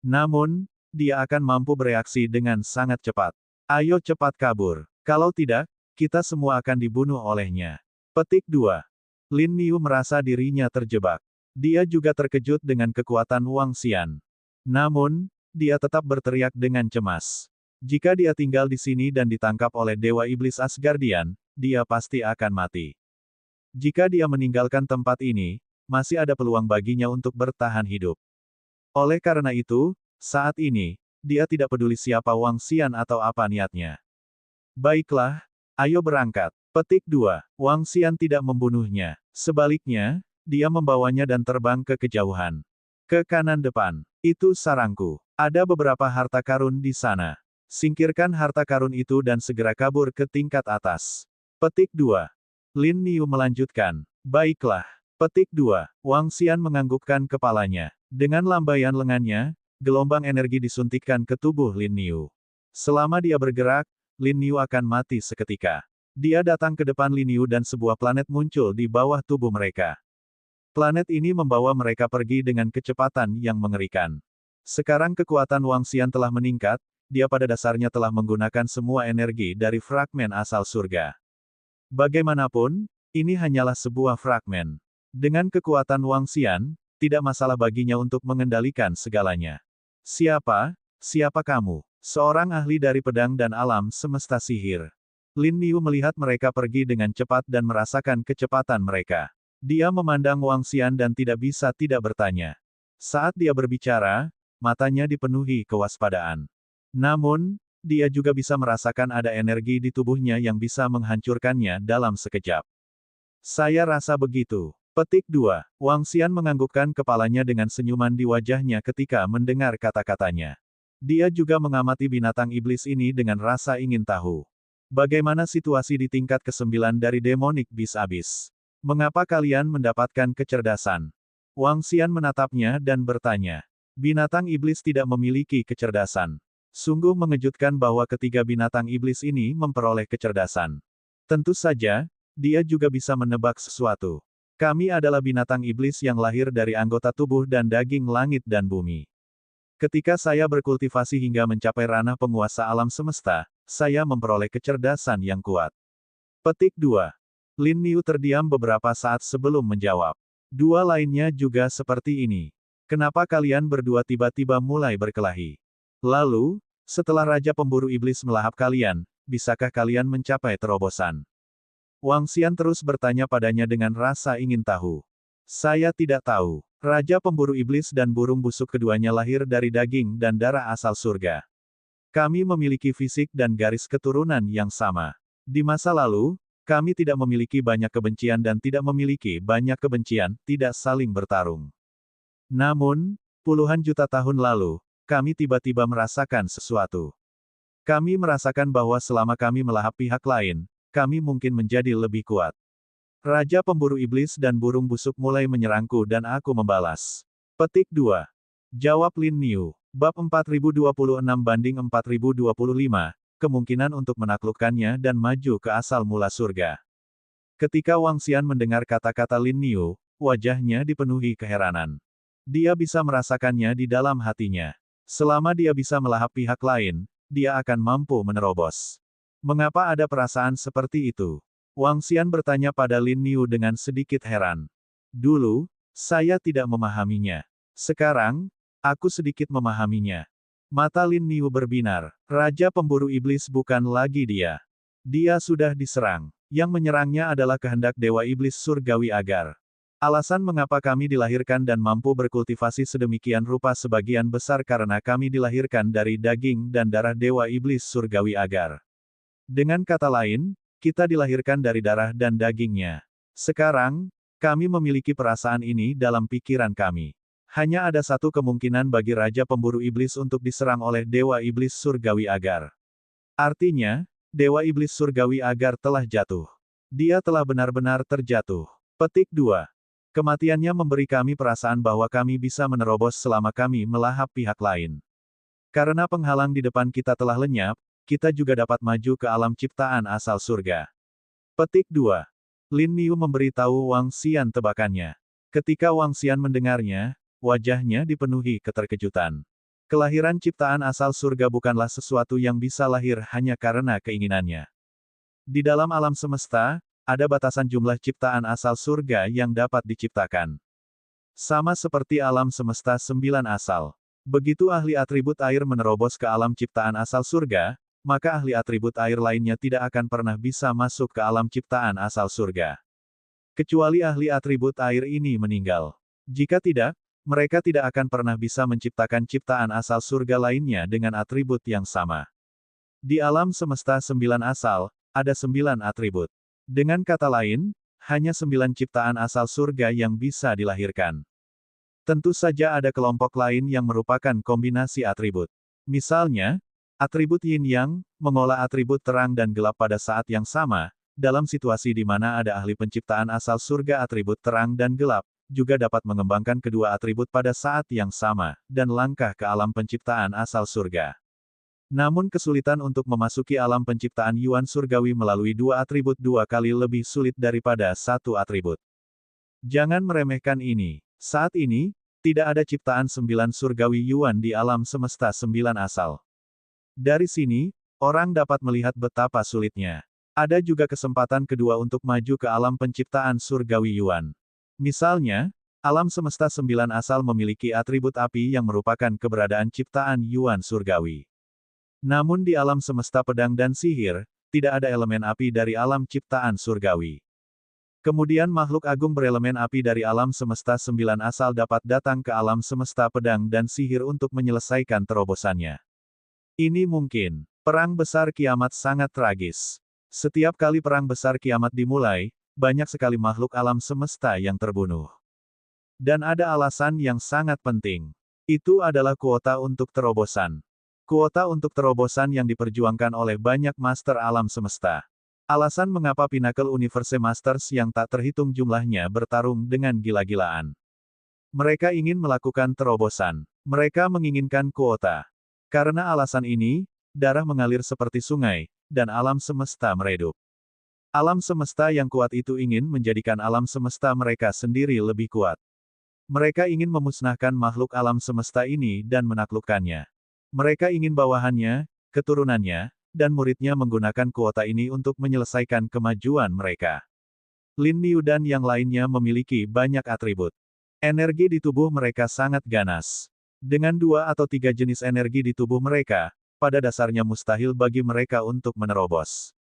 Namun, dia akan mampu bereaksi dengan sangat cepat. Ayo cepat kabur. Kalau tidak, kita semua akan dibunuh olehnya. Petik 2. Lin Niu merasa dirinya terjebak. Dia juga terkejut dengan kekuatan Wang Xian. Namun, dia tetap berteriak dengan cemas. Jika dia tinggal di sini dan ditangkap oleh Dewa Iblis Asgardian, dia pasti akan mati. Jika dia meninggalkan tempat ini, masih ada peluang baginya untuk bertahan hidup. Oleh karena itu, saat ini, dia tidak peduli siapa Wang Xian atau apa niatnya. Baiklah, ayo berangkat. Petik 2. Wang Xian tidak membunuhnya. Sebaliknya, dia membawanya dan terbang ke kejauhan. Ke kanan depan. Itu sarangku. Ada beberapa harta karun di sana. Singkirkan harta karun itu dan segera kabur ke tingkat atas. Petik 2. Lin Niu melanjutkan. Baiklah. Petik 2. Wang Xian menganggukkan kepalanya. Dengan lambaian lengannya, gelombang energi disuntikkan ke tubuh Lin Niu. Selama dia bergerak, Lin Niu akan mati seketika. Dia datang ke depan Lin Niu dan sebuah planet muncul di bawah tubuh mereka. Planet ini membawa mereka pergi dengan kecepatan yang mengerikan. Sekarang kekuatan Wang Xian telah meningkat, dia pada dasarnya telah menggunakan semua energi dari fragmen asal surga. Bagaimanapun, ini hanyalah sebuah fragmen. Dengan kekuatan Wang Xian, tidak masalah baginya untuk mengendalikan segalanya. Siapa kamu? Seorang ahli dari pedang dan alam semesta sihir. Lin Niu melihat mereka pergi dengan cepat dan merasakan kecepatan mereka. Dia memandang Wang Xian dan tidak bisa tidak bertanya. Saat dia berbicara, matanya dipenuhi kewaspadaan. Namun, dia juga bisa merasakan ada energi di tubuhnya yang bisa menghancurkannya dalam sekejap. Saya rasa begitu. Petik 2. Wang Xian menganggukkan kepalanya dengan senyuman di wajahnya ketika mendengar kata-katanya. Dia juga mengamati binatang iblis ini dengan rasa ingin tahu. Bagaimana situasi di tingkat ke-9 dari Demonic Beast Abyss? Mengapa kalian mendapatkan kecerdasan? Wang Xian menatapnya dan bertanya. Binatang iblis tidak memiliki kecerdasan. Sungguh mengejutkan bahwa ketiga binatang iblis ini memperoleh kecerdasan. Tentu saja, dia juga bisa menebak sesuatu. Kami adalah binatang iblis yang lahir dari anggota tubuh dan daging langit dan bumi. Ketika saya berkultivasi hingga mencapai ranah penguasa alam semesta, saya memperoleh kecerdasan yang kuat. Petik 2. Lin Niu terdiam beberapa saat sebelum menjawab. Dua lainnya juga seperti ini. Kenapa kalian berdua tiba-tiba mulai berkelahi? Lalu, setelah Raja Pemburu Iblis melahap kalian, bisakah kalian mencapai terobosan? Wang Xian terus bertanya padanya dengan rasa ingin tahu. Saya tidak tahu. Raja Pemburu Iblis dan burung busuk keduanya lahir dari daging dan darah asal surga. Kami memiliki fisik dan garis keturunan yang sama. Di masa lalu, kami tidak memiliki banyak kebencian dan tidak memiliki banyak kebencian, tidak saling bertarung. Namun, puluhan juta tahun lalu, kami tiba-tiba merasakan sesuatu. Kami merasakan bahwa selama kami melahap pihak lain, kami mungkin menjadi lebih kuat. Raja Pemburu Iblis dan burung busuk mulai menyerangku dan aku membalas. Petik 2. Jawab Lin Niu. Bab 4026-4025, kemungkinan untuk menaklukkannya dan maju ke asal mula surga. Ketika Wang Xian mendengar kata-kata Lin Niu, wajahnya dipenuhi keheranan. Dia bisa merasakannya di dalam hatinya. Selama dia bisa melahap pihak lain, dia akan mampu menerobos. Mengapa ada perasaan seperti itu? Wang Xian bertanya pada Lin Niu dengan sedikit heran. Dulu, saya tidak memahaminya. Sekarang, aku sedikit memahaminya. Mata Lin Niu berbinar. Raja Pemburu Iblis bukan lagi dia. Dia sudah diserang. Yang menyerangnya adalah kehendak Dewa Iblis Surgawi Agar. Alasan mengapa kami dilahirkan dan mampu berkultivasi sedemikian rupa sebagian besar karena kami dilahirkan dari daging dan darah Dewa Iblis Surgawi Agar. Dengan kata lain, kita dilahirkan dari darah dan dagingnya. Sekarang, kami memiliki perasaan ini dalam pikiran kami. Hanya ada satu kemungkinan bagi Raja Pemburu Iblis untuk diserang oleh Dewa Iblis Surgawi Agar. Artinya, Dewa Iblis Surgawi Agar telah jatuh. Dia telah benar-benar terjatuh. Petik 2. Kematiannya memberi kami perasaan bahwa kami bisa menerobos selama kami melahap pihak lain. Karena penghalang di depan kita telah lenyap, kita juga dapat maju ke alam ciptaan asal surga. Petik 2. Lin Niu memberitahu Wang Xian tebakannya. Ketika Wang Xian mendengarnya, wajahnya dipenuhi keterkejutan. Kelahiran ciptaan asal surga bukanlah sesuatu yang bisa lahir hanya karena keinginannya. Di dalam alam semesta, ada batasan jumlah ciptaan asal surga yang dapat diciptakan. Sama seperti alam semesta 9 asal. Begitu ahli atribut air menerobos ke alam ciptaan asal surga, maka ahli atribut air lainnya tidak akan pernah bisa masuk ke alam ciptaan asal surga. Kecuali ahli atribut air ini meninggal. Jika tidak, mereka tidak akan pernah bisa menciptakan ciptaan asal surga lainnya dengan atribut yang sama. Di alam semesta 9 asal, ada 9 atribut. Dengan kata lain, hanya 9 ciptaan asal surga yang bisa dilahirkan. Tentu saja ada kelompok lain yang merupakan kombinasi atribut. Misalnya, atribut yin-yang, mengolah atribut terang dan gelap pada saat yang sama, dalam situasi di mana ada ahli penciptaan asal surga atribut terang dan gelap, juga dapat mengembangkan kedua atribut pada saat yang sama, dan langkah ke alam penciptaan asal surga. Namun kesulitan untuk memasuki alam penciptaan Yuan Surgawi melalui dua atribut 2 kali lebih sulit daripada satu atribut. Jangan meremehkan ini. Saat ini, tidak ada ciptaan 9 Surgawi Yuan di alam semesta 9 asal. Dari sini, orang dapat melihat betapa sulitnya. Ada juga kesempatan kedua untuk maju ke alam penciptaan surgawi Yuan. Misalnya, alam semesta 9 asal memiliki atribut api yang merupakan keberadaan ciptaan Yuan surgawi. Namun di alam semesta pedang dan sihir, tidak ada elemen api dari alam ciptaan surgawi. Kemudian makhluk agung berelemen api dari alam semesta 9 asal dapat datang ke alam semesta pedang dan sihir untuk menyelesaikan terobosannya. Ini mungkin. Perang besar kiamat sangat tragis. Setiap kali perang besar kiamat dimulai, banyak sekali makhluk alam semesta yang terbunuh. Dan ada alasan yang sangat penting. Itu adalah kuota untuk terobosan. Kuota untuk terobosan yang diperjuangkan oleh banyak master alam semesta. Alasan mengapa Pinnacle Universe Masters yang tak terhitung jumlahnya bertarung dengan gila-gilaan. Mereka ingin melakukan terobosan. Mereka menginginkan kuota. Karena alasan ini, darah mengalir seperti sungai, dan alam semesta meredup. Alam semesta yang kuat itu ingin menjadikan alam semesta mereka sendiri lebih kuat. Mereka ingin memusnahkan makhluk alam semesta ini dan menaklukkannya. Mereka ingin bawahannya, keturunannya, dan muridnya menggunakan kuota ini untuk menyelesaikan kemajuan mereka. Lin Niu dan yang lainnya memiliki banyak atribut. Energi di tubuh mereka sangat ganas. Dengan 2 atau 3 jenis energi di tubuh mereka, pada dasarnya mustahil bagi mereka untuk menerobos.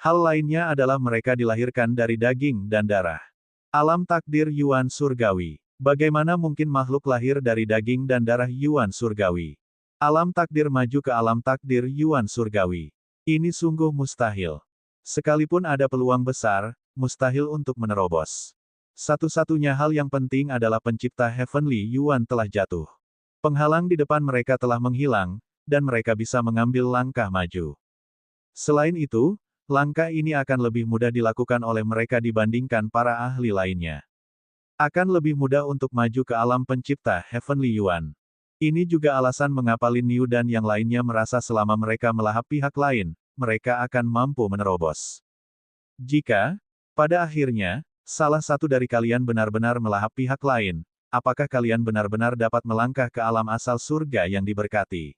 Hal lainnya adalah mereka dilahirkan dari daging dan darah. Alam takdir Yuan Surgawi. Bagaimana mungkin makhluk lahir dari daging dan darah Yuan Surgawi? Alam takdir maju ke alam takdir Yuan Surgawi. Ini sungguh mustahil. Sekalipun ada peluang besar, mustahil untuk menerobos. Satu-satunya hal yang penting adalah pencipta Heavenly Yuan telah jatuh. Penghalang di depan mereka telah menghilang, dan mereka bisa mengambil langkah maju. Selain itu, langkah ini akan lebih mudah dilakukan oleh mereka dibandingkan para ahli lainnya. Akan lebih mudah untuk maju ke alam pencipta Heavenly Yuan. Ini juga alasan mengapa Lin Niu dan yang lainnya merasa selama mereka melahap pihak lain, mereka akan mampu menerobos. Jika, pada akhirnya, salah satu dari kalian benar-benar melahap pihak lain, apakah kalian benar-benar dapat melangkah ke alam asal surga yang diberkati?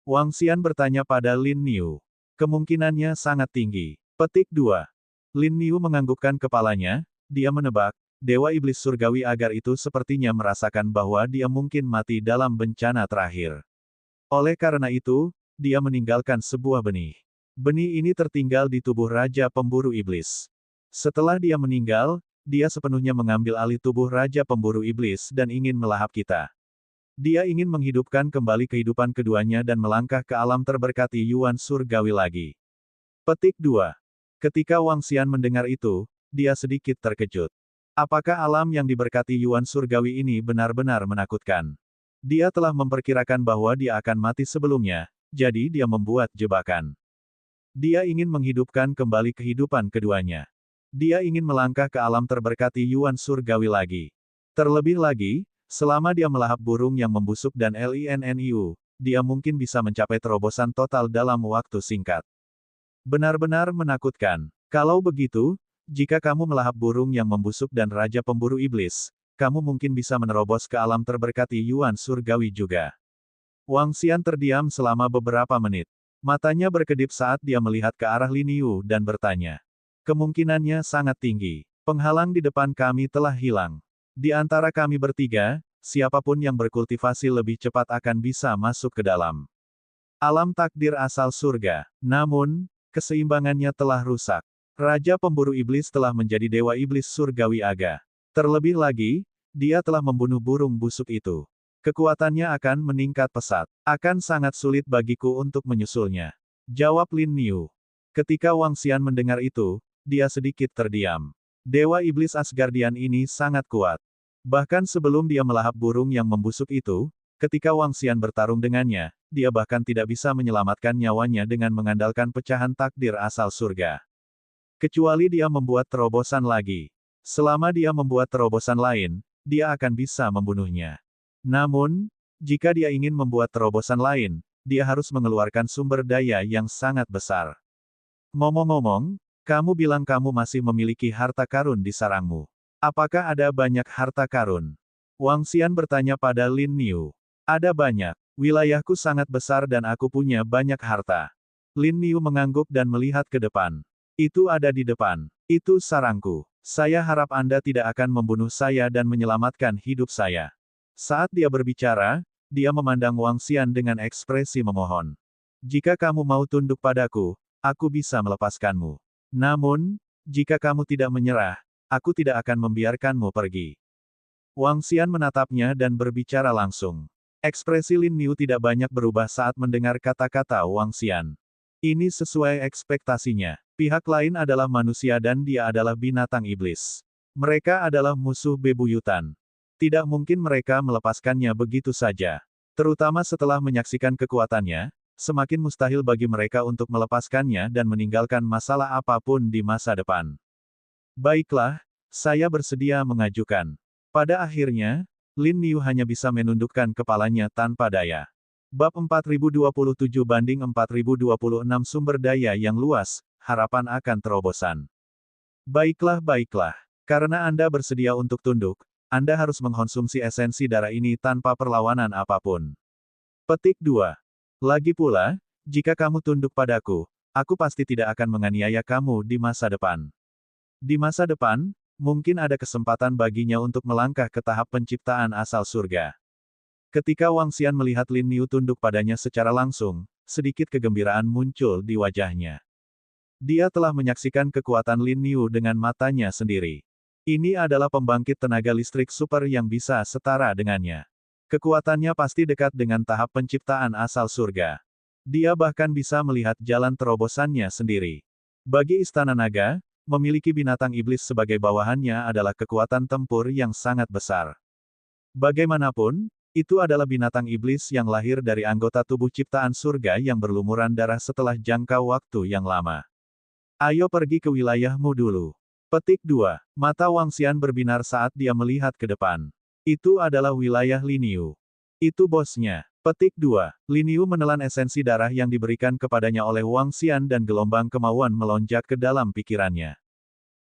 Wang Xian bertanya pada Lin Niu. Kemungkinannya sangat tinggi. Petik 2. Lin Niu menganggukkan kepalanya, dia menebak, Dewa Iblis Surgawi agar itu sepertinya merasakan bahwa dia mungkin mati dalam bencana terakhir. Oleh karena itu, dia meninggalkan sebuah benih. Benih ini tertinggal di tubuh Raja Pemburu Iblis. Setelah dia meninggal, dia sepenuhnya mengambil alih tubuh Raja Pemburu Iblis dan ingin melahap kita. Dia ingin menghidupkan kembali kehidupan keduanya dan melangkah ke alam terberkati Yuan Surgawi lagi. Petik 2. Ketika Wang Xian mendengar itu, dia sedikit terkejut. Apakah alam yang diberkati Yuan Surgawi ini benar-benar menakutkan? Dia telah memperkirakan bahwa dia akan mati sebelumnya, jadi dia membuat jebakan. Dia ingin menghidupkan kembali kehidupan keduanya. Dia ingin melangkah ke alam terberkati Yuan Surgawi lagi. Terlebih lagi, selama dia melahap burung yang membusuk dan LINNIU, dia mungkin bisa mencapai terobosan total dalam waktu singkat. Benar-benar menakutkan. Kalau begitu, jika kamu melahap burung yang membusuk dan Raja Pemburu Iblis, kamu mungkin bisa menerobos ke alam terberkati Yuan Surgawi juga. Wang Xian terdiam selama beberapa menit. Matanya berkedip saat dia melihat ke arah Lin Niu dan bertanya. Kemungkinannya sangat tinggi. Penghalang di depan kami telah hilang. Di antara kami bertiga, siapapun yang berkultivasi lebih cepat akan bisa masuk ke dalam alam takdir asal surga. Namun, keseimbangannya telah rusak. Raja Pemburu Iblis telah menjadi Dewa Iblis Surgawi Aga. Terlebih lagi, dia telah membunuh burung busuk itu. Kekuatannya akan meningkat pesat. Akan sangat sulit bagiku untuk menyusulnya. Jawab Lin Niu. Ketika Wang Xian mendengar itu, dia sedikit terdiam. Dewa Iblis Asgardian ini sangat kuat. Bahkan sebelum dia melahap burung yang membusuk itu, ketika Wang Xian bertarung dengannya, dia bahkan tidak bisa menyelamatkan nyawanya dengan mengandalkan pecahan takdir asal surga. Kecuali dia membuat terobosan lagi. Selama dia membuat terobosan lain, dia akan bisa membunuhnya. Namun, jika dia ingin membuat terobosan lain, dia harus mengeluarkan sumber daya yang sangat besar. Ngomong-ngomong, kamu bilang kamu masih memiliki harta karun di sarangmu. Apakah ada banyak harta karun? Wang Xian bertanya pada Lin Niu. Ada banyak. Wilayahku sangat besar dan aku punya banyak harta. Lin Niu mengangguk dan melihat ke depan. Itu ada di depan. Itu sarangku. Saya harap Anda tidak akan membunuh saya dan menyelamatkan hidup saya. Saat dia berbicara, dia memandang Wang Xian dengan ekspresi memohon. Jika kamu mau tunduk padaku, aku bisa melepaskanmu. Namun, jika kamu tidak menyerah, aku tidak akan membiarkanmu pergi. Wang Xian menatapnya dan berbicara langsung. Ekspresi Lin Niu tidak banyak berubah saat mendengar kata-kata Wang Xian. Ini sesuai ekspektasinya. Pihak lain adalah manusia dan dia adalah binatang iblis. Mereka adalah musuh bebuyutan. Tidak mungkin mereka melepaskannya begitu saja. Terutama setelah menyaksikan kekuatannya, semakin mustahil bagi mereka untuk melepaskannya dan meninggalkan masalah apapun di masa depan. Baiklah, saya bersedia mengajukan. Pada akhirnya, Lin Niu hanya bisa menundukkan kepalanya tanpa daya. Bab 4027 banding 4026 sumber daya yang luas, harapan akan terobosan. Baiklah, baiklah. Karena Anda bersedia untuk tunduk, Anda harus mengkonsumsi esensi darah ini tanpa perlawanan apapun. Petik 2. Lagi pula, jika kamu tunduk padaku, aku pasti tidak akan menganiaya kamu di masa depan. Di masa depan, mungkin ada kesempatan baginya untuk melangkah ke tahap penciptaan asal surga. Ketika Wang Xian melihat Lin Niu tunduk padanya secara langsung, sedikit kegembiraan muncul di wajahnya. Dia telah menyaksikan kekuatan Lin Niu dengan matanya sendiri. Ini adalah pembangkit tenaga listrik super yang bisa setara dengannya. Kekuatannya pasti dekat dengan tahap penciptaan asal surga. Dia bahkan bisa melihat jalan terobosannya sendiri. Bagi Istana Naga, memiliki binatang iblis sebagai bawahannya adalah kekuatan tempur yang sangat besar. Bagaimanapun, itu adalah binatang iblis yang lahir dari anggota tubuh ciptaan surga yang berlumuran darah setelah jangka waktu yang lama. Ayo pergi ke wilayahmu dulu. Petik 2. Mata Wang Xian berbinar saat dia melihat ke depan. Itu adalah wilayah Lin Niu. Itu bosnya. Petik 2. Lin Niu menelan esensi darah yang diberikan kepadanya oleh Wang Xian dan gelombang kemauan melonjak ke dalam pikirannya.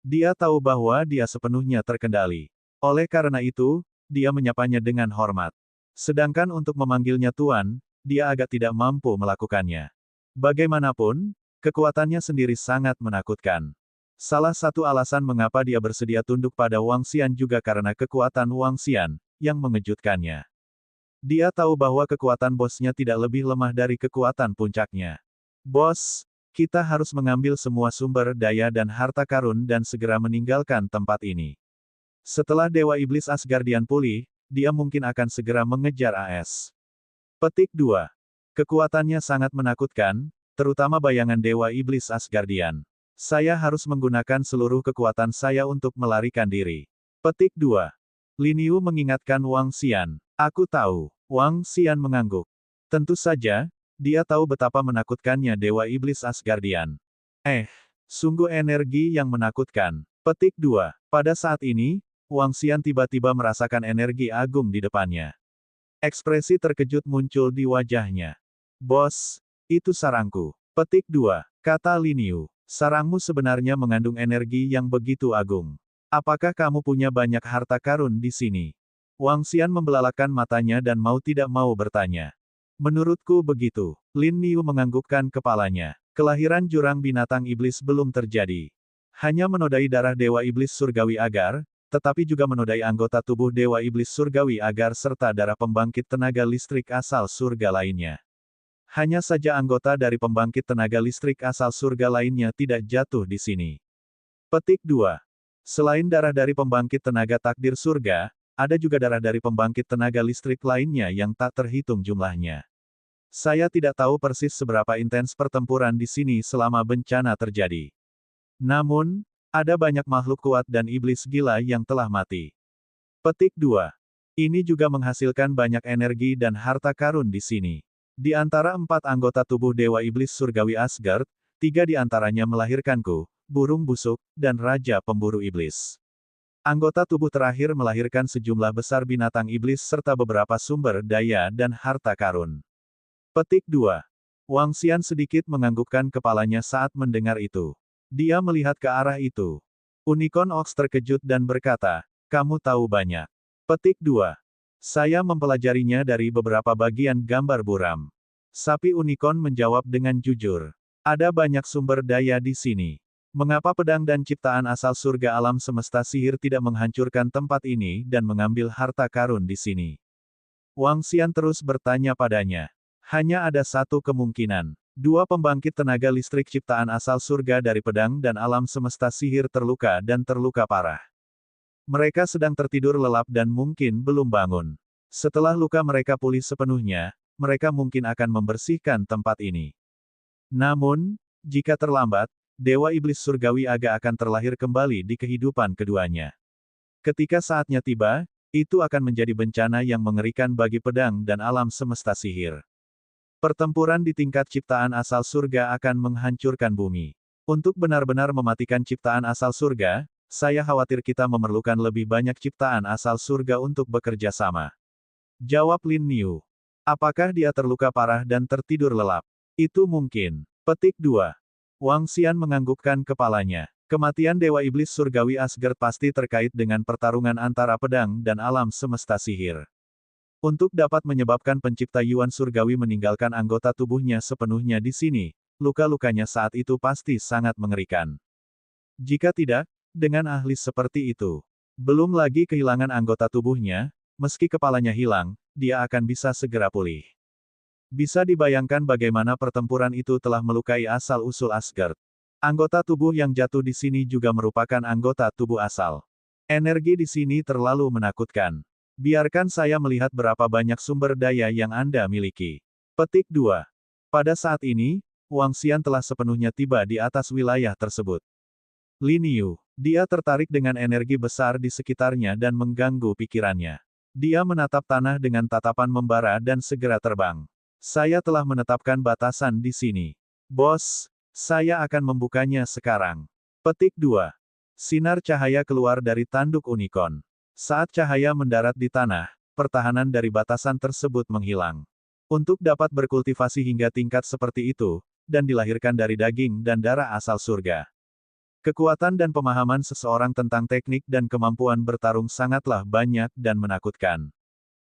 Dia tahu bahwa dia sepenuhnya terkendali. Oleh karena itu, dia menyapanya dengan hormat. Sedangkan untuk memanggilnya Tuan, dia agak tidak mampu melakukannya. Bagaimanapun, kekuatannya sendiri sangat menakutkan. Salah satu alasan mengapa dia bersedia tunduk pada Wang Xian juga karena kekuatan Wang Xian, yang mengejutkannya. Dia tahu bahwa kekuatan bosnya tidak lebih lemah dari kekuatan puncaknya. Bos, kita harus mengambil semua sumber daya dan harta karun dan segera meninggalkan tempat ini. Setelah Dewa Iblis Asgardian pulih, dia mungkin akan segera mengejar AS. Petik 2. Kekuatannya sangat menakutkan, terutama bayangan Dewa Iblis Asgardian. Saya harus menggunakan seluruh kekuatan saya untuk melarikan diri. Petik 2. Lin Niu mengingatkan Wang Xian. Aku tahu. Wang Xian mengangguk. Tentu saja, dia tahu betapa menakutkannya Dewa Iblis Asgardian. Sungguh energi yang menakutkan. Petik 2. Pada saat ini, Wang Xian tiba-tiba merasakan energi agung di depannya. Ekspresi terkejut muncul di wajahnya. Bos, itu sarangku. Petik 2. Kata Lin Niu. Sarangmu sebenarnya mengandung energi yang begitu agung. Apakah kamu punya banyak harta karun di sini? Wang Xian membelalakan matanya dan mau tidak mau bertanya. Menurutku begitu. Lin Niu menganggukkan kepalanya. Kelahiran jurang binatang iblis belum terjadi. Hanya menodai darah Dewa Iblis Surgawi Agar, tetapi juga menodai anggota tubuh Dewa Iblis Surgawi Agar serta darah pembangkit tenaga listrik asal surga lainnya. Hanya saja anggota dari pembangkit tenaga listrik asal surga lainnya tidak jatuh di sini. Petik 2. Selain darah dari pembangkit tenaga takdir surga, ada juga darah dari pembangkit tenaga listrik lainnya yang tak terhitung jumlahnya. Saya tidak tahu persis seberapa intens pertempuran di sini selama bencana terjadi. Namun, ada banyak makhluk kuat dan iblis gila yang telah mati. Petik 2. Ini juga menghasilkan banyak energi dan harta karun di sini. Di antara 4 anggota tubuh Dewa Iblis Surgawi Asgard, 3 di antaranya melahirkanku, burung busuk, dan Raja Pemburu Iblis. Anggota tubuh terakhir melahirkan sejumlah besar binatang iblis serta beberapa sumber daya dan harta karun. Petik 2. Wang Xian sedikit menganggukkan kepalanya saat mendengar itu. Dia melihat ke arah itu. Unicorn Ox terkejut dan berkata, kamu tahu banyak. Petik 2. Saya mempelajarinya dari beberapa bagian gambar buram. Sapi unicorn menjawab dengan jujur. Ada banyak sumber daya di sini. Mengapa pedang dan ciptaan asal surga alam semesta sihir tidak menghancurkan tempat ini dan mengambil harta karun di sini? Wang Xian terus bertanya padanya. Hanya ada satu kemungkinan. 2 pembangkit tenaga listrik ciptaan asal surga dari pedang dan alam semesta sihir terluka dan terluka parah. Mereka sedang tertidur lelap dan mungkin belum bangun. Setelah luka mereka pulih sepenuhnya, mereka mungkin akan membersihkan tempat ini. Namun, jika terlambat, Dewa Iblis Surgawi Aga akan terlahir kembali di kehidupan keduanya. Ketika saatnya tiba, Itu akan menjadi bencana yang mengerikan bagi pedang dan alam semesta sihir. Pertempuran di tingkat ciptaan asal surga akan menghancurkan bumi. Untuk benar-benar mematikan ciptaan asal surga, saya khawatir kita memerlukan lebih banyak ciptaan asal surga untuk bekerja sama. Jawab Lin Niu. Apakah dia terluka parah dan tertidur lelap? Itu mungkin. Petik 2. Wang Xian menganggukkan kepalanya. Kematian Dewa Iblis Surgawi Asgard pasti terkait dengan pertarungan antara pedang dan alam semesta sihir. Untuk dapat menyebabkan pencipta Yuan Surgawi meninggalkan anggota tubuhnya sepenuhnya di sini, luka-lukanya saat itu pasti sangat mengerikan. Jika tidak, dengan ahli seperti itu, belum lagi kehilangan anggota tubuhnya, meski kepalanya hilang, dia akan bisa segera pulih. Bisa dibayangkan bagaimana pertempuran itu telah melukai asal-usul Asgard. Anggota tubuh yang jatuh di sini juga merupakan anggota tubuh asal. Energi di sini terlalu menakutkan. Biarkan saya melihat berapa banyak sumber daya yang Anda miliki. Petik 2. Pada saat ini, Wang Xian telah sepenuhnya tiba di atas wilayah tersebut. Lin Yu, dia tertarik dengan energi besar di sekitarnya dan mengganggu pikirannya. Dia menatap tanah dengan tatapan membara dan segera terbang. Saya telah menetapkan batasan di sini. Bos, saya akan membukanya sekarang. Petik 2. Sinar cahaya keluar dari tanduk unicorn. Saat cahaya mendarat di tanah, pertahanan dari batasan tersebut menghilang. Untuk dapat berkultivasi hingga tingkat seperti itu, dan dilahirkan dari daging dan darah asal surga. Kekuatan dan pemahaman seseorang tentang teknik dan kemampuan bertarung sangatlah banyak dan menakutkan.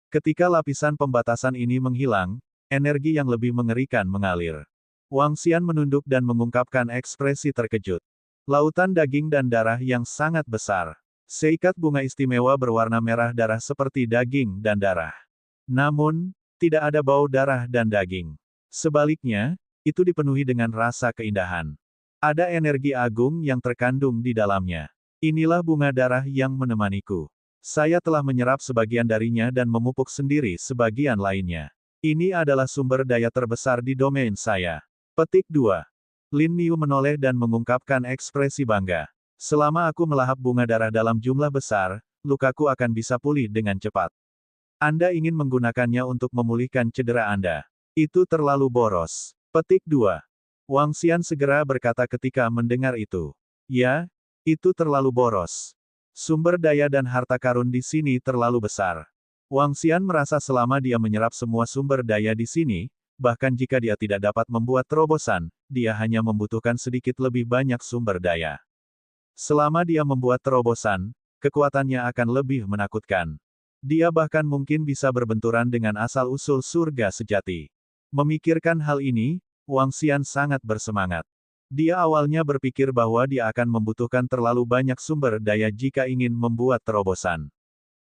Ketika lapisan pembatasan ini menghilang, energi yang lebih mengerikan mengalir. Wang Xian menunduk dan mengungkapkan ekspresi terkejut. Lautan daging dan darah yang sangat besar. Seikat bunga istimewa berwarna merah darah seperti daging dan darah. Namun, tidak ada bau darah dan daging. Sebaliknya, itu dipenuhi dengan rasa keindahan. Ada energi agung yang terkandung di dalamnya. Inilah bunga darah yang menemaniku. Saya telah menyerap sebagian darinya dan memupuk sendiri sebagian lainnya. Ini adalah sumber daya terbesar di domain saya. Petik 2. Lin Niu menoleh dan mengungkapkan ekspresi bangga. Selama aku melahap bunga darah dalam jumlah besar, lukaku akan bisa pulih dengan cepat. Anda ingin menggunakannya untuk memulihkan cedera Anda. Itu terlalu boros. Petik 2. Wang Xian segera berkata ketika mendengar itu. Ya, itu terlalu boros. Sumber daya dan harta karun di sini terlalu besar. Wang Xian merasa selama dia menyerap semua sumber daya di sini, bahkan jika dia tidak dapat membuat terobosan, dia hanya membutuhkan sedikit lebih banyak sumber daya. Selama dia membuat terobosan, kekuatannya akan lebih menakutkan. Dia bahkan mungkin bisa berbenturan dengan asal-usul surga sejati. Memikirkan hal ini, Wang Xian sangat bersemangat. Dia awalnya berpikir bahwa dia akan membutuhkan terlalu banyak sumber daya jika ingin membuat terobosan.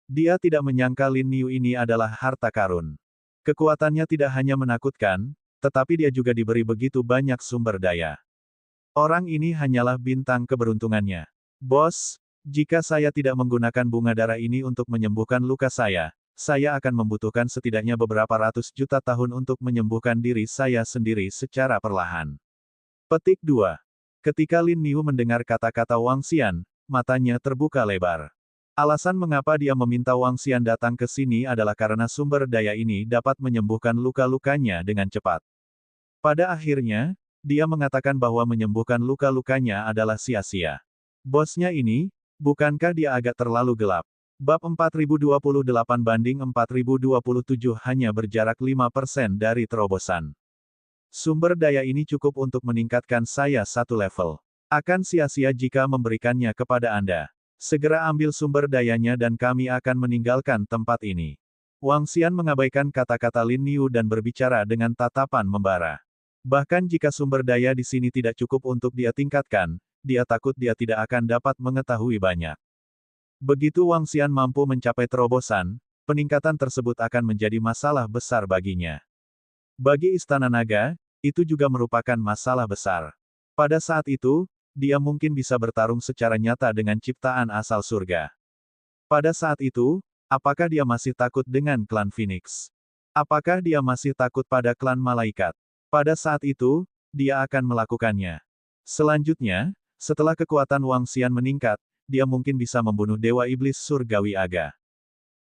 Dia tidak menyangka Lin Niu ini adalah harta karun. Kekuatannya tidak hanya menakutkan, tetapi dia juga diberi begitu banyak sumber daya. Orang ini hanyalah bintang keberuntungannya. Bos, jika saya tidak menggunakan bunga darah ini untuk menyembuhkan luka saya akan membutuhkan setidaknya beberapa ratus juta tahun untuk menyembuhkan diri saya sendiri secara perlahan. Petik 2. Ketika Lin Niu mendengar kata-kata Wang Xian, matanya terbuka lebar. Alasan mengapa dia meminta Wang Xian datang ke sini adalah karena sumber daya ini dapat menyembuhkan luka-lukanya dengan cepat. Pada akhirnya, dia mengatakan bahwa menyembuhkan luka-lukanya adalah sia-sia. Bosnya ini, bukankah dia agak terlalu gelap? Bab 4028 banding 4027 hanya berjarak 5% dari terobosan. Sumber daya ini cukup untuk meningkatkan saya satu level. Akan sia-sia jika memberikannya kepada Anda. Segera ambil sumber dayanya dan kami akan meninggalkan tempat ini. Wang Xian mengabaikan kata-kata Lin Niu dan berbicara dengan tatapan membara. Bahkan jika sumber daya di sini tidak cukup untuk dia tingkatkan, dia takut dia tidak akan dapat mengetahui banyak. Begitu Wang Xian mampu mencapai terobosan, peningkatan tersebut akan menjadi masalah besar baginya. Bagi Istana Naga, itu juga merupakan masalah besar. Pada saat itu, dia mungkin bisa bertarung secara nyata dengan ciptaan asal surga. Pada saat itu, apakah dia masih takut dengan klan Phoenix? Apakah dia masih takut pada klan malaikat? Pada saat itu, dia akan melakukannya. Selanjutnya, setelah kekuatan Wang Xian meningkat, dia mungkin bisa membunuh Dewa Iblis Surgawi Aga.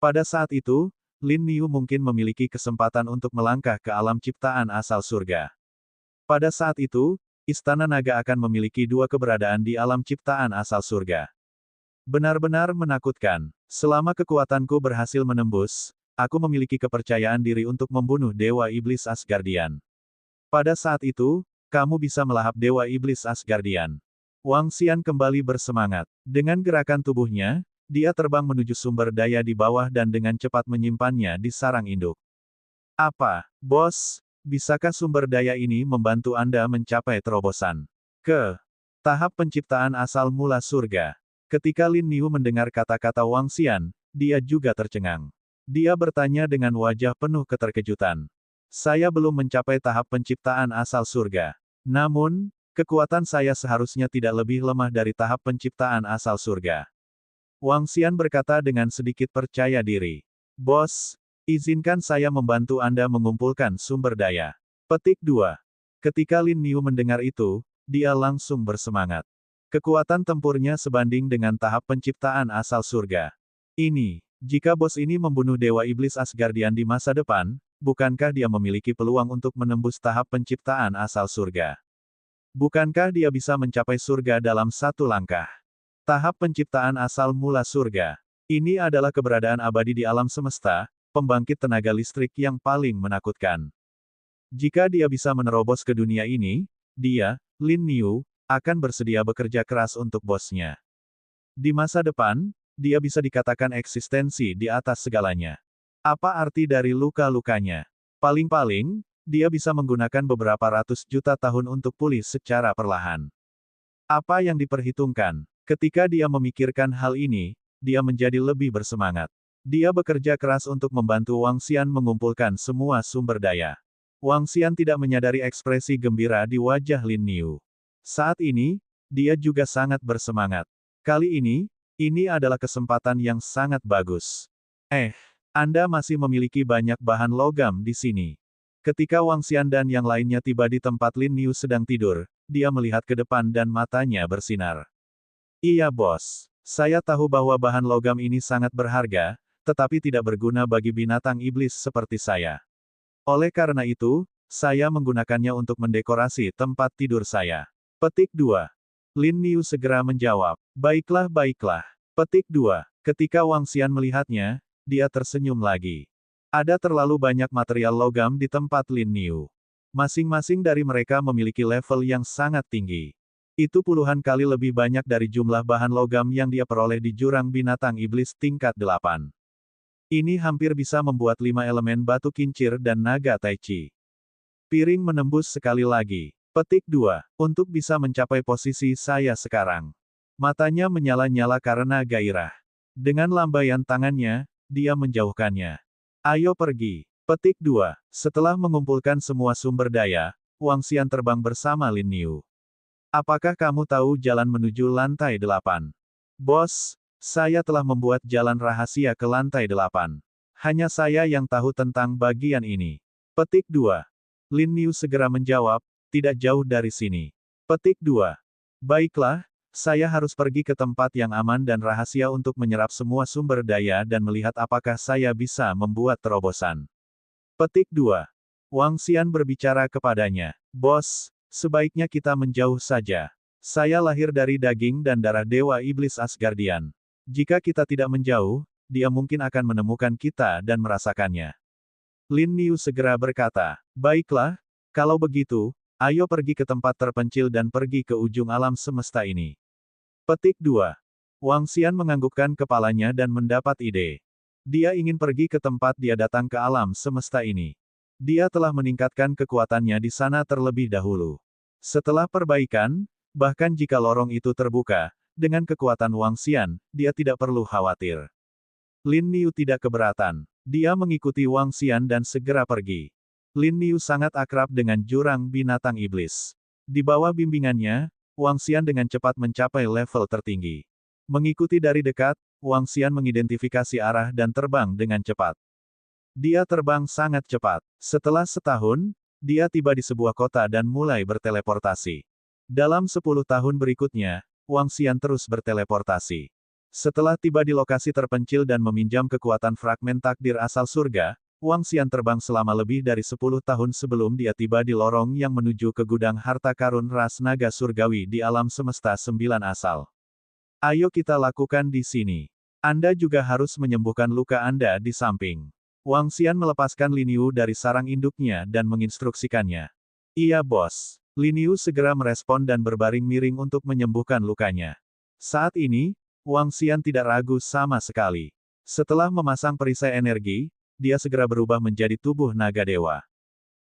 Pada saat itu, Lin Niu mungkin memiliki kesempatan untuk melangkah ke alam ciptaan asal surga. Pada saat itu, Istana Naga akan memiliki dua keberadaan di alam ciptaan asal surga. Benar-benar menakutkan. Selama kekuatanku berhasil menembus, aku memiliki kepercayaan diri untuk membunuh Dewa Iblis Asgardian. Pada saat itu, kamu bisa melahap Dewa Iblis Asgardian. Wang Xian kembali bersemangat. Dengan gerakan tubuhnya, dia terbang menuju sumber daya di bawah dan dengan cepat menyimpannya di sarang induk. Apa, bos? Bisakah sumber daya ini membantu Anda mencapai terobosan ke tahap penciptaan asal mula surga? Ketika Lin Niu mendengar kata-kata Wang Xian, dia juga tercengang. Dia bertanya dengan wajah penuh keterkejutan. Saya belum mencapai tahap penciptaan asal surga. Namun, kekuatan saya seharusnya tidak lebih lemah dari tahap penciptaan asal surga. Wang Xian berkata dengan sedikit percaya diri. Bos, izinkan saya membantu Anda mengumpulkan sumber daya. Petik 2. Ketika Lin Niu mendengar itu, dia langsung bersemangat. Kekuatan tempurnya sebanding dengan tahap penciptaan asal surga. Jika bos ini membunuh Dewa Iblis Asgardian di masa depan, bukankah dia memiliki peluang untuk menembus tahap penciptaan asal surga? Bukankah dia bisa mencapai surga dalam satu langkah? Tahap penciptaan asal mula surga. Ini adalah keberadaan abadi di alam semesta, pembangkit tenaga listrik yang paling menakutkan. Jika dia bisa menerobos ke dunia ini, dia, Lin Niu, akan bersedia bekerja keras untuk bosnya. Di masa depan, dia bisa dikatakan eksistensi di atas segalanya. Apa arti dari luka-lukanya? Paling-paling, dia bisa menggunakan beberapa ratus juta tahun untuk pulih secara perlahan. Apa yang diperhitungkan? Ketika dia memikirkan hal ini, dia menjadi lebih bersemangat. Dia bekerja keras untuk membantu Wang Xian mengumpulkan semua sumber daya. Wang Xian tidak menyadari ekspresi gembira di wajah Lin Niu. Saat ini, dia juga sangat bersemangat. Kali ini adalah kesempatan yang sangat bagus. Anda masih memiliki banyak bahan logam di sini. Ketika Wang Xian dan yang lainnya tiba di tempat Lin Niu sedang tidur, dia melihat ke depan dan matanya bersinar. Iya bos, saya tahu bahwa bahan logam ini sangat berharga, tetapi tidak berguna bagi binatang iblis seperti saya. Oleh karena itu, saya menggunakannya untuk mendekorasi tempat tidur saya. Petik 2. Lin Niu segera menjawab, baiklah. Petik 2. Ketika Wang Xian melihatnya, dia tersenyum lagi. Ada terlalu banyak material logam di tempat Lin Niu. Masing-masing dari mereka memiliki level yang sangat tinggi. Itu puluhan kali lebih banyak dari jumlah bahan logam yang dia peroleh di jurang binatang iblis tingkat 8. Ini hampir bisa membuat 5 elemen batu kincir dan naga tai chi. Piring menembus sekali lagi. Petik 2. Untuk bisa mencapai posisi saya sekarang. Matanya menyala-nyala karena gairah. Dengan lambaian tangannya, dia menjauhkannya. Ayo pergi. Petik 2. Setelah mengumpulkan semua sumber daya, Wang Xian terbang bersama Lin Niu. Apakah kamu tahu jalan menuju lantai 8? Bos, saya telah membuat jalan rahasia ke lantai 8. Hanya saya yang tahu tentang bagian ini. Petik 2. Lin Niu segera menjawab, tidak jauh dari sini. Petik 2. Baiklah, saya harus pergi ke tempat yang aman dan rahasia untuk menyerap semua sumber daya dan melihat apakah saya bisa membuat terobosan. Petik 2. Wang Xian berbicara kepadanya. Bos, sebaiknya kita menjauh saja. Saya lahir dari daging dan darah Dewa Iblis Asgardian. Jika kita tidak menjauh, dia mungkin akan menemukan kita dan merasakannya. Lin Niu segera berkata, baiklah, kalau begitu, ayo pergi ke tempat terpencil dan pergi ke ujung alam semesta ini. Petik 2. Wang Xian menganggukkan kepalanya dan mendapat ide. Dia ingin pergi ke tempat dia datang ke alam semesta ini. Dia telah meningkatkan kekuatannya di sana terlebih dahulu. Setelah perbaikan, bahkan jika lorong itu terbuka, dengan kekuatan Wang Xian, dia tidak perlu khawatir. Lin Niu tidak keberatan. Dia mengikuti Wang Xian dan segera pergi. Lin Niu sangat akrab dengan jurang binatang iblis. Di bawah bimbingannya, Wang Xian dengan cepat mencapai level tertinggi. Mengikuti dari dekat, Wang Xian mengidentifikasi arah dan terbang dengan cepat. Dia terbang sangat cepat. Setelah setahun, dia tiba di sebuah kota dan mulai berteleportasi. Dalam 10 tahun berikutnya, Wang Xian terus berteleportasi. Setelah tiba di lokasi terpencil dan meminjam kekuatan fragmen takdir asal surga, Wang Xian terbang selama lebih dari 10 tahun sebelum dia tiba di lorong yang menuju ke gudang harta karun ras naga surgawi di alam semesta 9 asal. Ayo kita lakukan di sini. Anda juga harus menyembuhkan luka Anda di samping. Wang Xian melepaskan Lin Yu dari sarang induknya dan menginstruksikannya. Iya bos. Lin Yu segera merespon dan berbaring miring untuk menyembuhkan lukanya. Saat ini, Wang Xian tidak ragu sama sekali. Setelah memasang perisai energi, dia segera berubah menjadi tubuh naga dewa.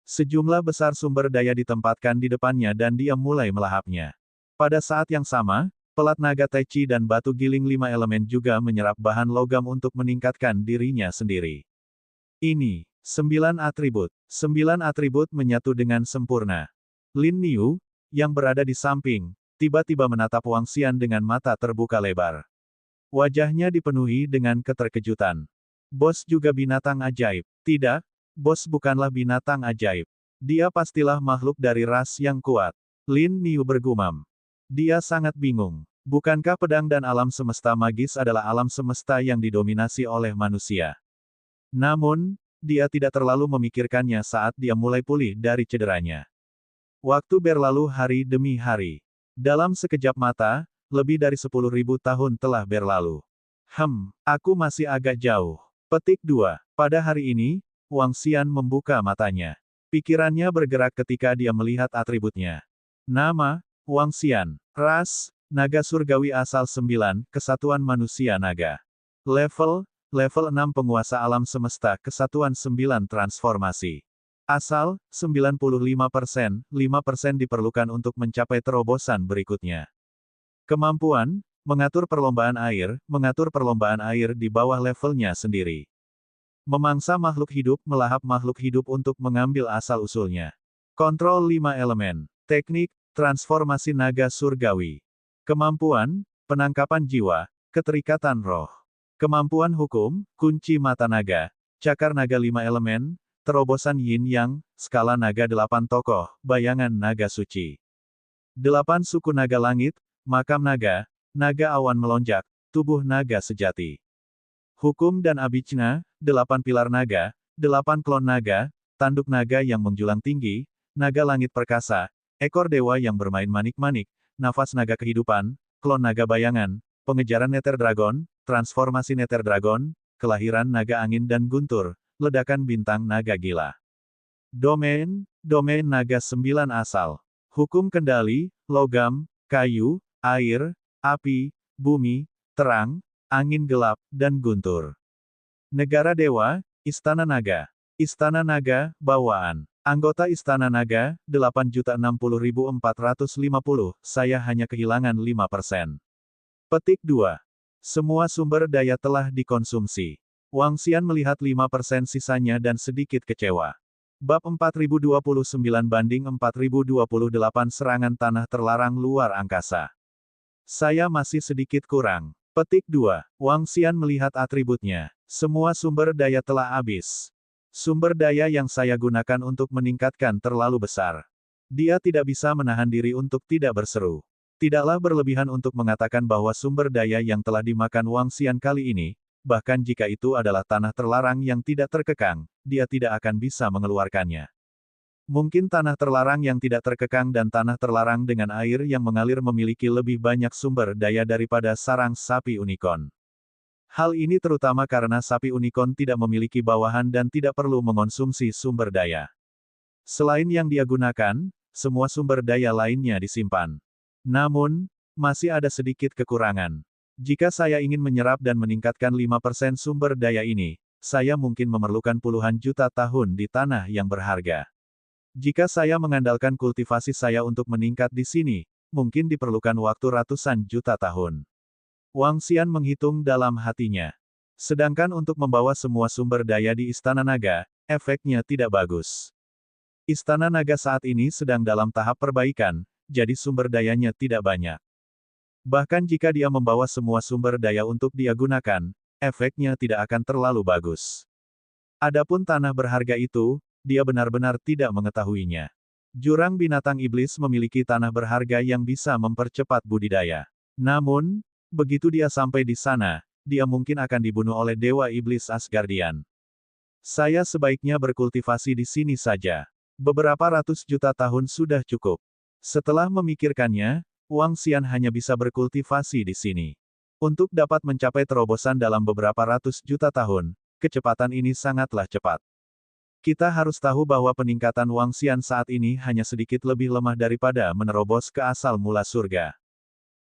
Sejumlah besar sumber daya ditempatkan di depannya dan dia mulai melahapnya. Pada saat yang sama, pelat naga Tai Chi dan batu giling 5 elemen juga menyerap bahan logam untuk meningkatkan dirinya sendiri. Ini, 9 atribut. 9 atribut menyatu dengan sempurna. Lin Yu, yang berada di samping, tiba-tiba menatap Wang Xian dengan mata terbuka lebar. Wajahnya dipenuhi dengan keterkejutan. Bos juga binatang ajaib. Tidak, bos bukanlah binatang ajaib. Dia pastilah makhluk dari ras yang kuat. Lin Yu bergumam. Dia sangat bingung. Bukankah pedang dan alam semesta magis adalah alam semesta yang didominasi oleh manusia? Namun, dia tidak terlalu memikirkannya saat dia mulai pulih dari cederanya. Waktu berlalu hari demi hari. Dalam sekejap mata, lebih dari 10.000 tahun telah berlalu. Aku masih agak jauh. Petik 2. Pada hari ini, Wang Xian membuka matanya. Pikirannya bergerak ketika dia melihat atributnya. Nama, Wang Xian. Ras, naga surgawi asal 9, kesatuan manusia naga. Level 6 penguasa alam semesta kesatuan 9 transformasi. Asal, 95%, 5% diperlukan untuk mencapai terobosan berikutnya. Kemampuan, mengatur perlombaan air di bawah levelnya sendiri. Memangsa makhluk hidup melahap makhluk hidup untuk mengambil asal-usulnya. Kontrol 5 elemen. Teknik, transformasi naga surgawi. Kemampuan, penangkapan jiwa, keterikatan roh. Kemampuan hukum, kunci mata naga, cakar naga 5 elemen, terobosan yin yang, skala naga 8 tokoh, bayangan naga suci. 8 suku naga langit, makam naga, naga awan melonjak, tubuh naga sejati. Hukum dan abicna, 8 pilar naga, 8 klon naga, tanduk naga yang menjulang tinggi, naga langit perkasa, ekor dewa yang bermain manik-manik, nafas naga kehidupan, klon naga bayangan, pengejaran Nether Dragon, transformasi Nether Dragon, kelahiran naga angin dan guntur, ledakan bintang naga gila. Domain naga 9 asal. Hukum kendali, logam, kayu, air, api, bumi, terang, angin gelap, dan guntur. Negara dewa, Istana Naga. Istana Naga, bawaan. Anggota Istana Naga, 8.060.450, saya hanya kehilangan 5%. Petik 2. Semua sumber daya telah dikonsumsi. Wang Xian melihat 5% sisanya dan sedikit kecewa. Bab 4029 banding 4028 serangan tanah terlarang luar angkasa. Saya masih sedikit kurang. Petik 2. Wang Xian melihat atributnya. Semua sumber daya telah habis. Sumber daya yang saya gunakan untuk meningkatkan terlalu besar. Dia tidak bisa menahan diri untuk tidak berseru. Tidaklah berlebihan untuk mengatakan bahwa sumber daya yang telah dimakan Wang Xian kali ini, bahkan jika itu adalah tanah terlarang yang tidak terkekang, dia tidak akan bisa mengeluarkannya. Mungkin tanah terlarang yang tidak terkekang dan tanah terlarang dengan air yang mengalir memiliki lebih banyak sumber daya daripada sarang sapi unicorn. Hal ini terutama karena sapi unicorn tidak memiliki bawahan dan tidak perlu mengonsumsi sumber daya. Selain yang dia gunakan, semua sumber daya lainnya disimpan. Namun, masih ada sedikit kekurangan. Jika saya ingin menyerap dan meningkatkan 5% sumber daya ini, saya mungkin memerlukan puluhan juta tahun di tanah yang berharga. Jika saya mengandalkan kultivasi saya untuk meningkat di sini, mungkin diperlukan waktu ratusan juta tahun. Wang Xian menghitung dalam hatinya. Sedangkan untuk membawa semua sumber daya di Istana Naga, efeknya tidak bagus. Istana Naga saat ini sedang dalam tahap perbaikan, jadi sumber dayanya tidak banyak. Bahkan jika dia membawa semua sumber daya untuk dia gunakan, efeknya tidak akan terlalu bagus. Adapun tanah berharga itu, dia benar-benar tidak mengetahuinya. Jurang binatang iblis memiliki tanah berharga yang bisa mempercepat budidaya. Namun, Begitu dia sampai di sana, dia mungkin akan dibunuh oleh Dewa Iblis Asgardian. Saya sebaiknya berkultivasi di sini saja. Beberapa ratus juta tahun sudah cukup. Setelah memikirkannya, Wang Xian hanya bisa berkultivasi di sini. Untuk dapat mencapai terobosan dalam beberapa ratus juta tahun, kecepatan ini sangatlah cepat. Kita harus tahu bahwa peningkatan Wang Xian saat ini hanya sedikit lebih lemah daripada menerobos ke asal mula surga.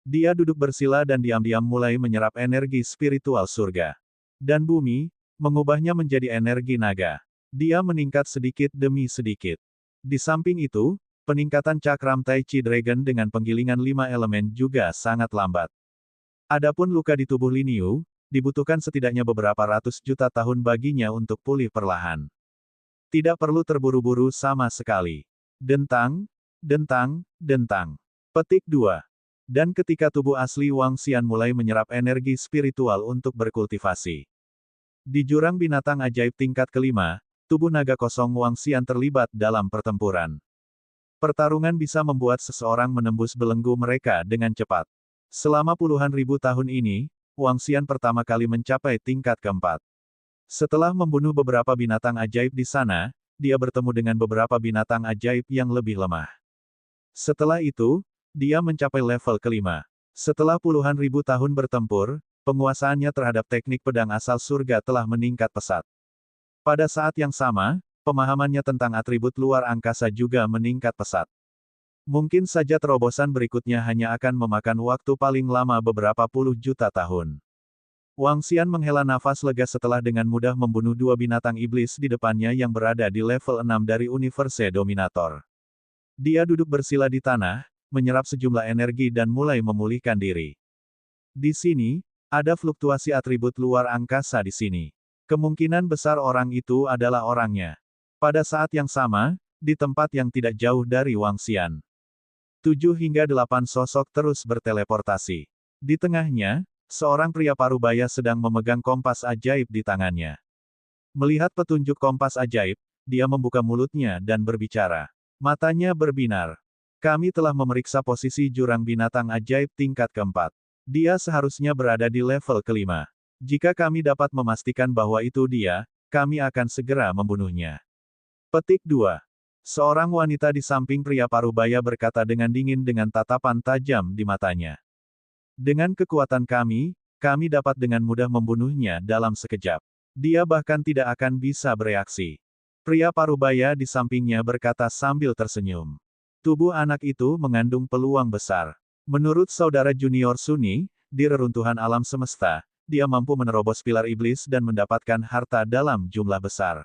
Dia duduk bersila dan diam-diam mulai menyerap energi spiritual surga dan bumi, mengubahnya menjadi energi naga. Dia meningkat sedikit demi sedikit. Di samping itu, peningkatan cakram Tai Chi Dragon dengan penggilingan 5 elemen juga sangat lambat. Adapun luka di tubuh Lin Yu, dibutuhkan setidaknya beberapa ratus juta tahun baginya untuk pulih perlahan. Tidak perlu terburu-buru sama sekali. Dentang, dentang, dentang. Petik 2. Dan ketika tubuh asli Wang Xian mulai menyerap energi spiritual untuk berkultivasi. Di jurang binatang ajaib tingkat kelima, tubuh naga kosong Wang Xian terlibat dalam pertempuran. Pertarungan bisa membuat seseorang menembus belenggu mereka dengan cepat. Selama puluhan ribu tahun ini, Wang Xian pertama kali mencapai tingkat keempat. Setelah membunuh beberapa binatang ajaib di sana, dia bertemu dengan beberapa binatang ajaib yang lebih lemah. Setelah itu, dia mencapai level kelima. Setelah puluhan ribu tahun bertempur, penguasaannya terhadap teknik pedang asal surga telah meningkat pesat. Pada saat yang sama, pemahamannya tentang atribut luar angkasa juga meningkat pesat. Mungkin saja terobosan berikutnya hanya akan memakan waktu paling lama beberapa puluh juta tahun. Wang Xian menghela nafas lega setelah dengan mudah membunuh dua binatang iblis di depannya yang berada di level 6 dari Universe Dominator. Dia duduk bersila di tanah, menyerap sejumlah energi dan mulai memulihkan diri. Di sini, ada fluktuasi atribut luar angkasa di sini. Kemungkinan besar orang itu adalah orangnya. Pada saat yang sama, di tempat yang tidak jauh dari Wang Xian. 7 hingga 8 sosok terus berteleportasi. Di tengahnya, seorang pria parubaya sedang memegang kompas ajaib di tangannya. Melihat petunjuk kompas ajaib, dia membuka mulutnya dan berbicara. Matanya berbinar. Kami telah memeriksa posisi jurang binatang ajaib tingkat keempat. Dia seharusnya berada di level kelima. Jika kami dapat memastikan bahwa itu dia, kami akan segera membunuhnya. Petik 2. Seorang wanita di samping pria parubaya berkata dengan dingin dengan tatapan tajam di matanya. Dengan kekuatan kami dapat dengan mudah membunuhnya dalam sekejap. Dia bahkan tidak akan bisa bereaksi. Pria parubaya di sampingnya berkata sambil tersenyum. Tubuh anak itu mengandung peluang besar. Menurut saudara junior Sunny, di reruntuhan alam semesta, dia mampu menerobos pilar iblis dan mendapatkan harta dalam jumlah besar.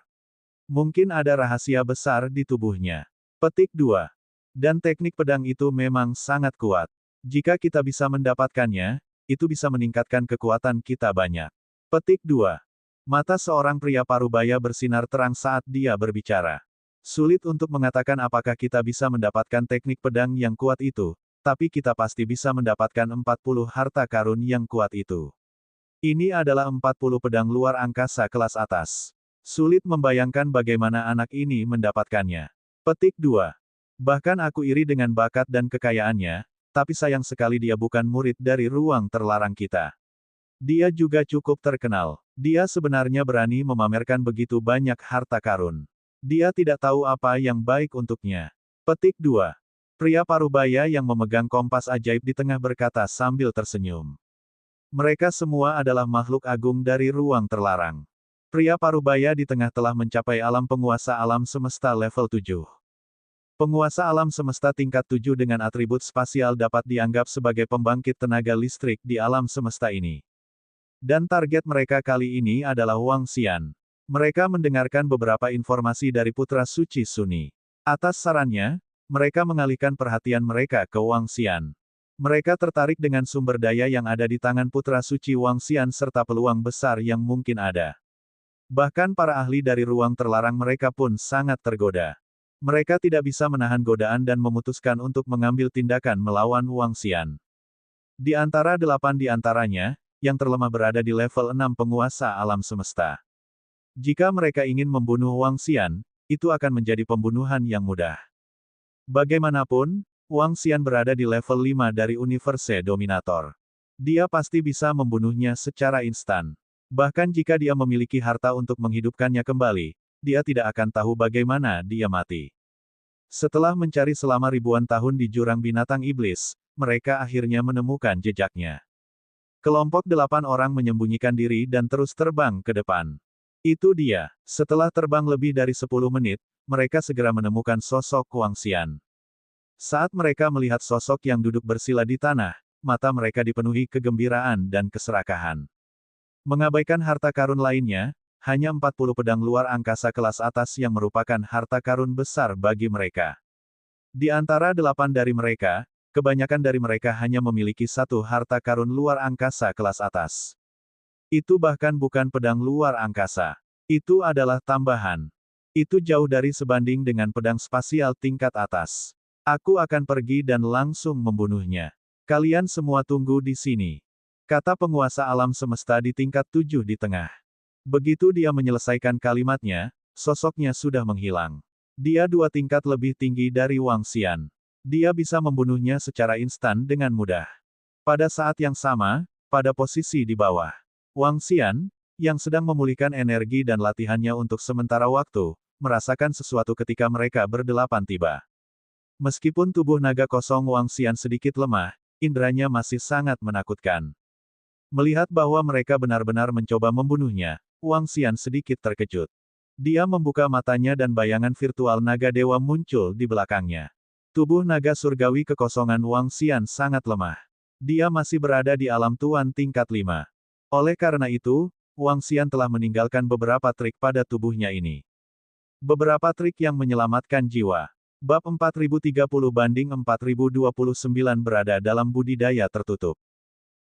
Mungkin ada rahasia besar di tubuhnya. Petik 2. Dan teknik pedang itu memang sangat kuat. Jika kita bisa mendapatkannya, itu bisa meningkatkan kekuatan kita banyak. Petik 2. Mata seorang pria parubaya bersinar terang saat dia berbicara. Sulit untuk mengatakan apakah kita bisa mendapatkan teknik pedang yang kuat itu, tapi kita pasti bisa mendapatkan 40 harta karun yang kuat itu. Ini adalah 40 pedang luar angkasa kelas atas. Sulit membayangkan bagaimana anak ini mendapatkannya. Petik 2. Bahkan aku iri dengan bakat dan kekayaannya, tapi sayang sekali dia bukan murid dari ruang terlarang kita. Dia juga cukup terkenal. Dia sebenarnya berani memamerkan begitu banyak harta karun. Dia tidak tahu apa yang baik untuknya. Petik 2. Pria parubaya yang memegang kompas ajaib di tengah berkata sambil tersenyum. Mereka semua adalah makhluk agung dari ruang terlarang. Pria parubaya di tengah telah mencapai alam penguasa alam semesta level 7. Penguasa alam semesta tingkat 7 dengan atribut spasial dapat dianggap sebagai pembangkit tenaga listrik di alam semesta ini. Dan target mereka kali ini adalah Wang Xian. Mereka mendengarkan beberapa informasi dari Putra Suci Sunny. Atas sarannya, mereka mengalihkan perhatian mereka ke Wang Xian. Mereka tertarik dengan sumber daya yang ada di tangan Putra Suci Wang Xian serta peluang besar yang mungkin ada. Bahkan para ahli dari ruang terlarang mereka pun sangat tergoda. Mereka tidak bisa menahan godaan dan memutuskan untuk mengambil tindakan melawan Wang Xian. Di antara 8 di antaranya, yang terlemah berada di level 6 penguasa alam semesta. Jika mereka ingin membunuh Wang Xian, itu akan menjadi pembunuhan yang mudah. Bagaimanapun, Wang Xian berada di level 5 dari Universe Dominator. Dia pasti bisa membunuhnya secara instan. Bahkan jika dia memiliki harta untuk menghidupkannya kembali, dia tidak akan tahu bagaimana dia mati. Setelah mencari selama ribuan tahun di jurang binatang iblis, mereka akhirnya menemukan jejaknya. Kelompok 8 orang menyembunyikan diri dan terus terbang ke depan. Itu dia. Setelah terbang lebih dari 10 menit, mereka segera menemukan sosok Wang Xian. Saat mereka melihat sosok yang duduk bersila di tanah, mata mereka dipenuhi kegembiraan dan keserakahan. Mengabaikan harta karun lainnya, hanya 40 pedang luar angkasa kelas atas yang merupakan harta karun besar bagi mereka. Di antara 8 dari mereka, kebanyakan dari mereka hanya memiliki satu harta karun luar angkasa kelas atas. Itu bahkan bukan pedang luar angkasa. Itu adalah tambahan. Itu jauh dari sebanding dengan pedang spasial tingkat atas. Aku akan pergi dan langsung membunuhnya. Kalian semua tunggu di sini. Kata penguasa alam semesta di tingkat 7 di tengah. Begitu dia menyelesaikan kalimatnya, sosoknya sudah menghilang. Dia 2 tingkat lebih tinggi dari Wang Xian. Dia bisa membunuhnya secara instan dengan mudah. Pada saat yang sama, pada posisi di bawah, Wang Xian, yang sedang memulihkan energi dan latihannya untuk sementara waktu, merasakan sesuatu ketika mereka berdelapan tiba. Meskipun tubuh naga kosong Wang Xian sedikit lemah, indranya masih sangat menakutkan. Melihat bahwa mereka benar-benar mencoba membunuhnya, Wang Xian sedikit terkejut. Dia membuka matanya dan bayangan virtual naga dewa muncul di belakangnya. Tubuh naga surgawi kekosongan Wang Xian sangat lemah. Dia masih berada di alam tuan tingkat 5. Oleh karena itu, Wang Xian telah meninggalkan beberapa trik pada tubuhnya ini. Beberapa trik yang menyelamatkan jiwa. Bab 4030-4029 berada dalam budidaya tertutup.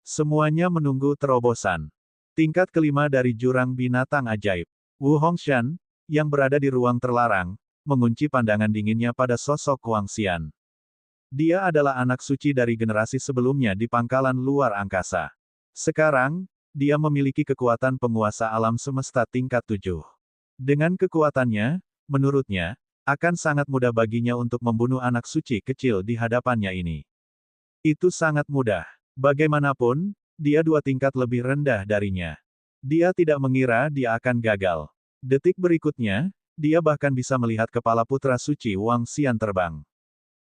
Semuanya menunggu terobosan. Tingkat kelima dari jurang binatang ajaib. Wu Hongshan, yang berada di ruang terlarang, mengunci pandangan dinginnya pada sosok Wang Xian. Dia adalah anak suci dari generasi sebelumnya di pangkalan luar angkasa. Sekarang, dia memiliki kekuatan penguasa alam semesta tingkat 7. Dengan kekuatannya, menurutnya, akan sangat mudah baginya untuk membunuh anak suci kecil di hadapannya ini. Itu sangat mudah. Bagaimanapun, dia 2 tingkat lebih rendah darinya. Dia tidak mengira dia akan gagal. Detik berikutnya, dia bahkan bisa melihat kepala putra suci Wang Xian terbang.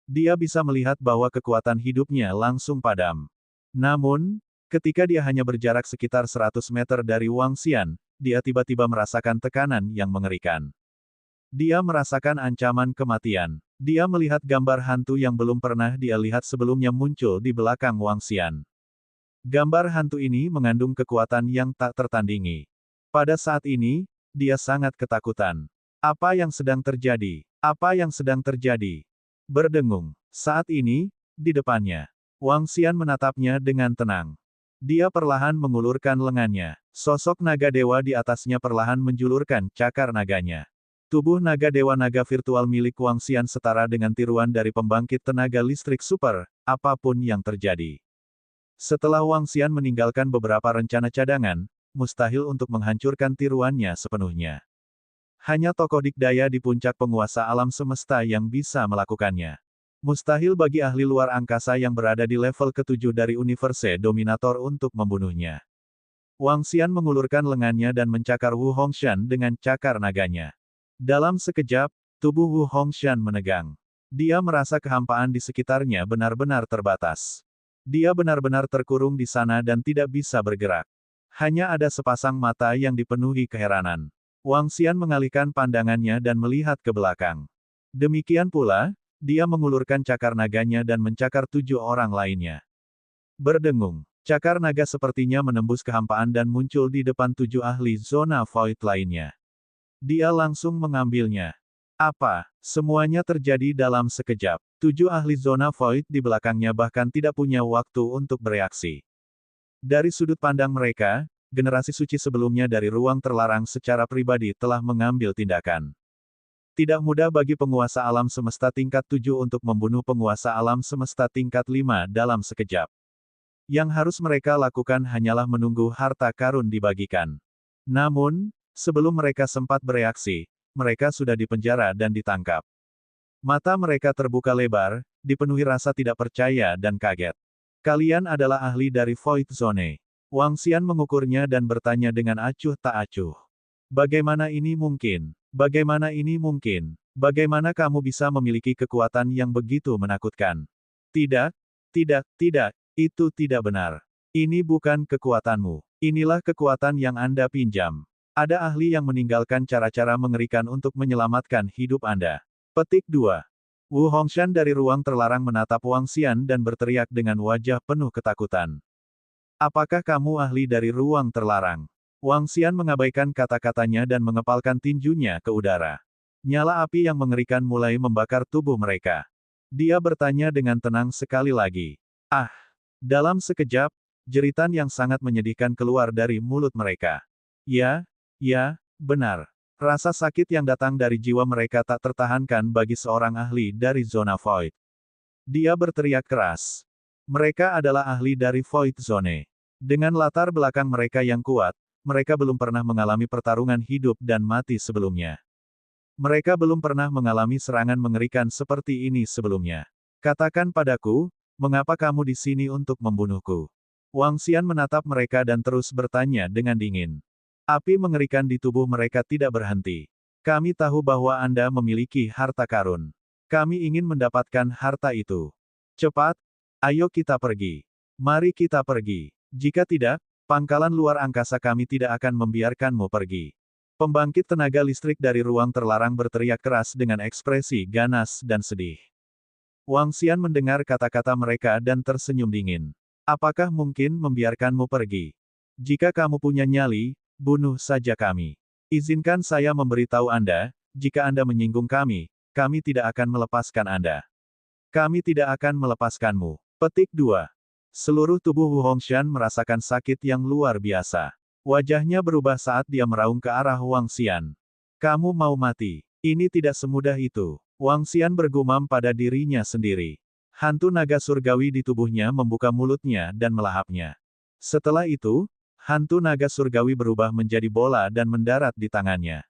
Dia bisa melihat bahwa kekuatan hidupnya langsung padam. Namun, ketika dia hanya berjarak sekitar 100 meter dari Wang Xian, dia tiba-tiba merasakan tekanan yang mengerikan. Dia merasakan ancaman kematian. Dia melihat gambar hantu yang belum pernah dia lihat sebelumnya muncul di belakang Wang Xian. Gambar hantu ini mengandung kekuatan yang tak tertandingi. Pada saat ini, dia sangat ketakutan. Apa yang sedang terjadi? Apa yang sedang terjadi? Berdengung. Saat ini, di depannya, Wang Xian menatapnya dengan tenang. Dia perlahan mengulurkan lengannya. Sosok naga dewa di atasnya perlahan menjulurkan cakar naganya. Tubuh naga dewa naga virtual milik Wang Xian setara dengan tiruan dari pembangkit tenaga listrik super, apapun yang terjadi. Setelah Wang Xian meninggalkan beberapa rencana cadangan, mustahil untuk menghancurkan tiruannya sepenuhnya. Hanya tokoh dikdaya di puncak penguasa alam semesta yang bisa melakukannya. Mustahil bagi ahli luar angkasa yang berada di level ke-7 dari Universe Dominator untuk membunuhnya. Wang Xian mengulurkan lengannya dan mencakar Wu Hongshan dengan cakar naganya. Dalam sekejap, tubuh Wu Hongshan menegang. Dia merasa kehampaan di sekitarnya benar-benar terbatas. Dia benar-benar terkurung di sana dan tidak bisa bergerak. Hanya ada sepasang mata yang dipenuhi keheranan. Wang Xian mengalihkan pandangannya dan melihat ke belakang. Demikian pula, dia mengulurkan cakar naganya dan mencakar 7 orang lainnya. Berdengung, cakar naga sepertinya menembus kehampaan dan muncul di depan 7 ahli zona void lainnya. Dia langsung mengambilnya. Apa? Semuanya terjadi dalam sekejap. 7 ahli zona void di belakangnya bahkan tidak punya waktu untuk bereaksi. Dari sudut pandang mereka, generasi suci sebelumnya dari ruang terlarang secara pribadi telah mengambil tindakan. Tidak mudah bagi penguasa alam semesta tingkat 7 untuk membunuh penguasa alam semesta tingkat 5 dalam sekejap. Yang harus mereka lakukan hanyalah menunggu harta karun dibagikan. Namun, sebelum mereka sempat bereaksi, mereka sudah dipenjara dan ditangkap. Mata mereka terbuka lebar, dipenuhi rasa tidak percaya dan kaget. Kalian adalah ahli dari Void Zone. Wang Xian mengukurnya dan bertanya dengan acuh tak acuh. Bagaimana ini mungkin? Bagaimana ini mungkin? Bagaimana kamu bisa memiliki kekuatan yang begitu menakutkan? Tidak, tidak, itu tidak benar. Ini bukan kekuatanmu. Inilah kekuatan yang Anda pinjam. Ada ahli yang meninggalkan cara-cara mengerikan untuk menyelamatkan hidup Anda. Petik 2. Wu Hongshan dari ruang terlarang menatap Wang Xian dan berteriak dengan wajah penuh ketakutan. Apakah kamu ahli dari ruang terlarang? Wang Xian mengabaikan kata-katanya dan mengepalkan tinjunya ke udara. Nyala api yang mengerikan mulai membakar tubuh mereka. Dia bertanya dengan tenang sekali lagi. Ah! Dalam sekejap, jeritan yang sangat menyedihkan keluar dari mulut mereka. Ya, benar. Rasa sakit yang datang dari jiwa mereka tak tertahankan bagi seorang ahli dari zona Void. Dia berteriak keras. Mereka adalah ahli dari Void Zone. Dengan latar belakang mereka yang kuat, mereka belum pernah mengalami pertarungan hidup dan mati sebelumnya. Mereka belum pernah mengalami serangan mengerikan seperti ini sebelumnya. Katakan padaku, mengapa kamu di sini untuk membunuhku? Wang Xian menatap mereka dan terus bertanya dengan dingin. Api mengerikan di tubuh mereka tidak berhenti. Kami tahu bahwa Anda memiliki harta karun. Kami ingin mendapatkan harta itu. Cepat, ayo kita pergi. Mari kita pergi. Jika tidak, pangkalan luar angkasa kami tidak akan membiarkanmu pergi. Pembangkit tenaga listrik dari ruang terlarang berteriak keras dengan ekspresi ganas dan sedih. Wang Xian mendengar kata-kata mereka dan tersenyum dingin. Apakah mungkin membiarkanmu pergi? Jika kamu punya nyali, bunuh saja kami. Izinkan saya memberitahu Anda, jika Anda menyinggung kami tidak akan melepaskan Anda. Kami tidak akan melepaskanmu. Petik 2. Seluruh tubuh Wu Hongshan merasakan sakit yang luar biasa. Wajahnya berubah saat dia meraung ke arah Wang Xian. Kamu mau mati. Ini tidak semudah itu. Wang Xian bergumam pada dirinya sendiri. Hantu naga surgawi di tubuhnya membuka mulutnya dan melahapnya. Setelah itu, hantu naga surgawi berubah menjadi bola dan mendarat di tangannya.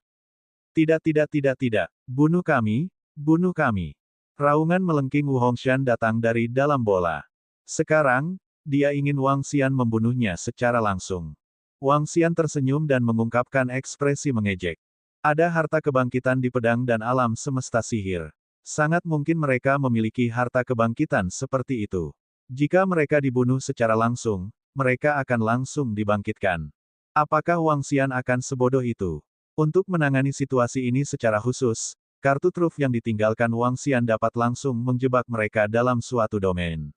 Tidak. Bunuh kami, bunuh kami. Raungan melengking Wu Hongshan datang dari dalam bola. Sekarang, dia ingin Wang Xian membunuhnya secara langsung. Wang Xian tersenyum dan mengungkapkan ekspresi mengejek. Ada harta kebangkitan di pedang dan alam semesta sihir. Sangat mungkin mereka memiliki harta kebangkitan seperti itu. Jika mereka dibunuh secara langsung, mereka akan langsung dibangkitkan. Apakah Wang Xian akan sebodoh itu? Untuk menangani situasi ini secara khusus, kartu truf yang ditinggalkan Wang Xian dapat langsung menjebak mereka dalam suatu domain.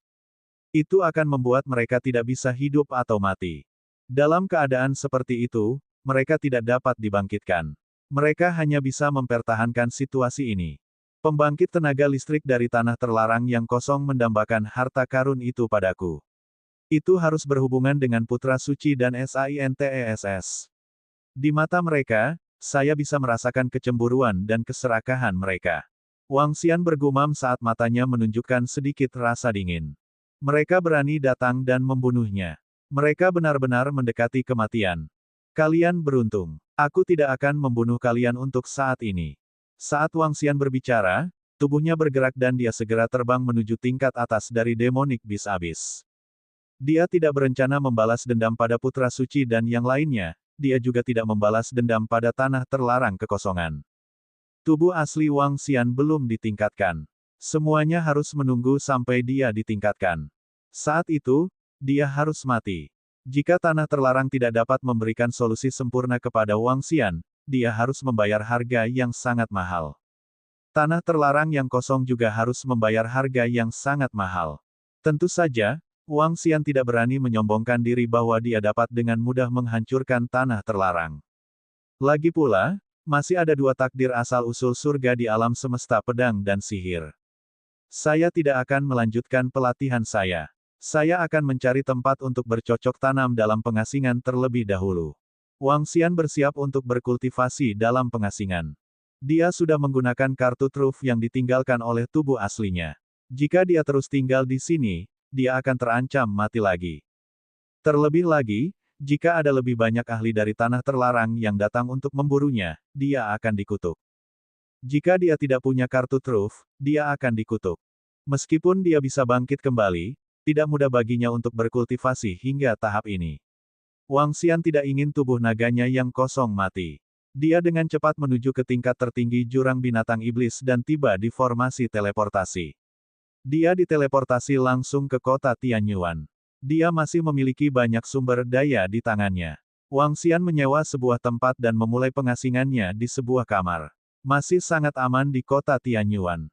Itu akan membuat mereka tidak bisa hidup atau mati. Dalam keadaan seperti itu, mereka tidak dapat dibangkitkan. Mereka hanya bisa mempertahankan situasi ini. Pembangkit tenaga listrik dari tanah terlarang yang kosong mendambakan harta karun itu padaku. Itu harus berhubungan dengan putra suci dan Saintes. Di mata mereka, saya bisa merasakan kecemburuan dan keserakahan mereka. Wang Xian bergumam saat matanya menunjukkan sedikit rasa dingin. Mereka berani datang dan membunuhnya. Mereka benar-benar mendekati kematian. Kalian beruntung. Aku tidak akan membunuh kalian untuk saat ini. Saat Wang Xian berbicara, tubuhnya bergerak dan dia segera terbang menuju tingkat atas dari Demonic Beast Abyss. Dia tidak berencana membalas dendam pada Putra Suci dan yang lainnya, dia juga tidak membalas dendam pada tanah terlarang kekosongan. Tubuh asli Wang Xian belum ditingkatkan. Semuanya harus menunggu sampai dia ditingkatkan. Saat itu, dia harus mati. Jika tanah terlarang tidak dapat memberikan solusi sempurna kepada Wang Xian, dia harus membayar harga yang sangat mahal. Tanah terlarang yang kosong juga harus membayar harga yang sangat mahal. Tentu saja, Wang Xian tidak berani menyombongkan diri bahwa dia dapat dengan mudah menghancurkan tanah terlarang. Lagi pula, masih ada dua takdir asal-usul surga di alam semesta pedang dan sihir. Saya tidak akan melanjutkan pelatihan saya. Saya akan mencari tempat untuk bercocok tanam dalam pengasingan terlebih dahulu. Wang Xian bersiap untuk berkultivasi dalam pengasingan. Dia sudah menggunakan kartu truf yang ditinggalkan oleh tubuh aslinya. Jika dia terus tinggal di sini, dia akan terancam mati lagi. Terlebih lagi, jika ada lebih banyak ahli dari tanah terlarang yang datang untuk memburunya, dia akan dikutuk. Jika dia tidak punya kartu truf, dia akan dikutuk. Meskipun dia bisa bangkit kembali, tidak mudah baginya untuk berkultivasi hingga tahap ini. Wang Xian tidak ingin tubuh naganya yang kosong mati. Dia dengan cepat menuju ke tingkat tertinggi jurang binatang iblis dan tiba di formasi teleportasi. Dia diteleportasi langsung ke kota Tianyuan. Dia masih memiliki banyak sumber daya di tangannya. Wang Xian menyewa sebuah tempat dan memulai pengasingannya di sebuah kamar. Masih sangat aman di kota Tianyuan.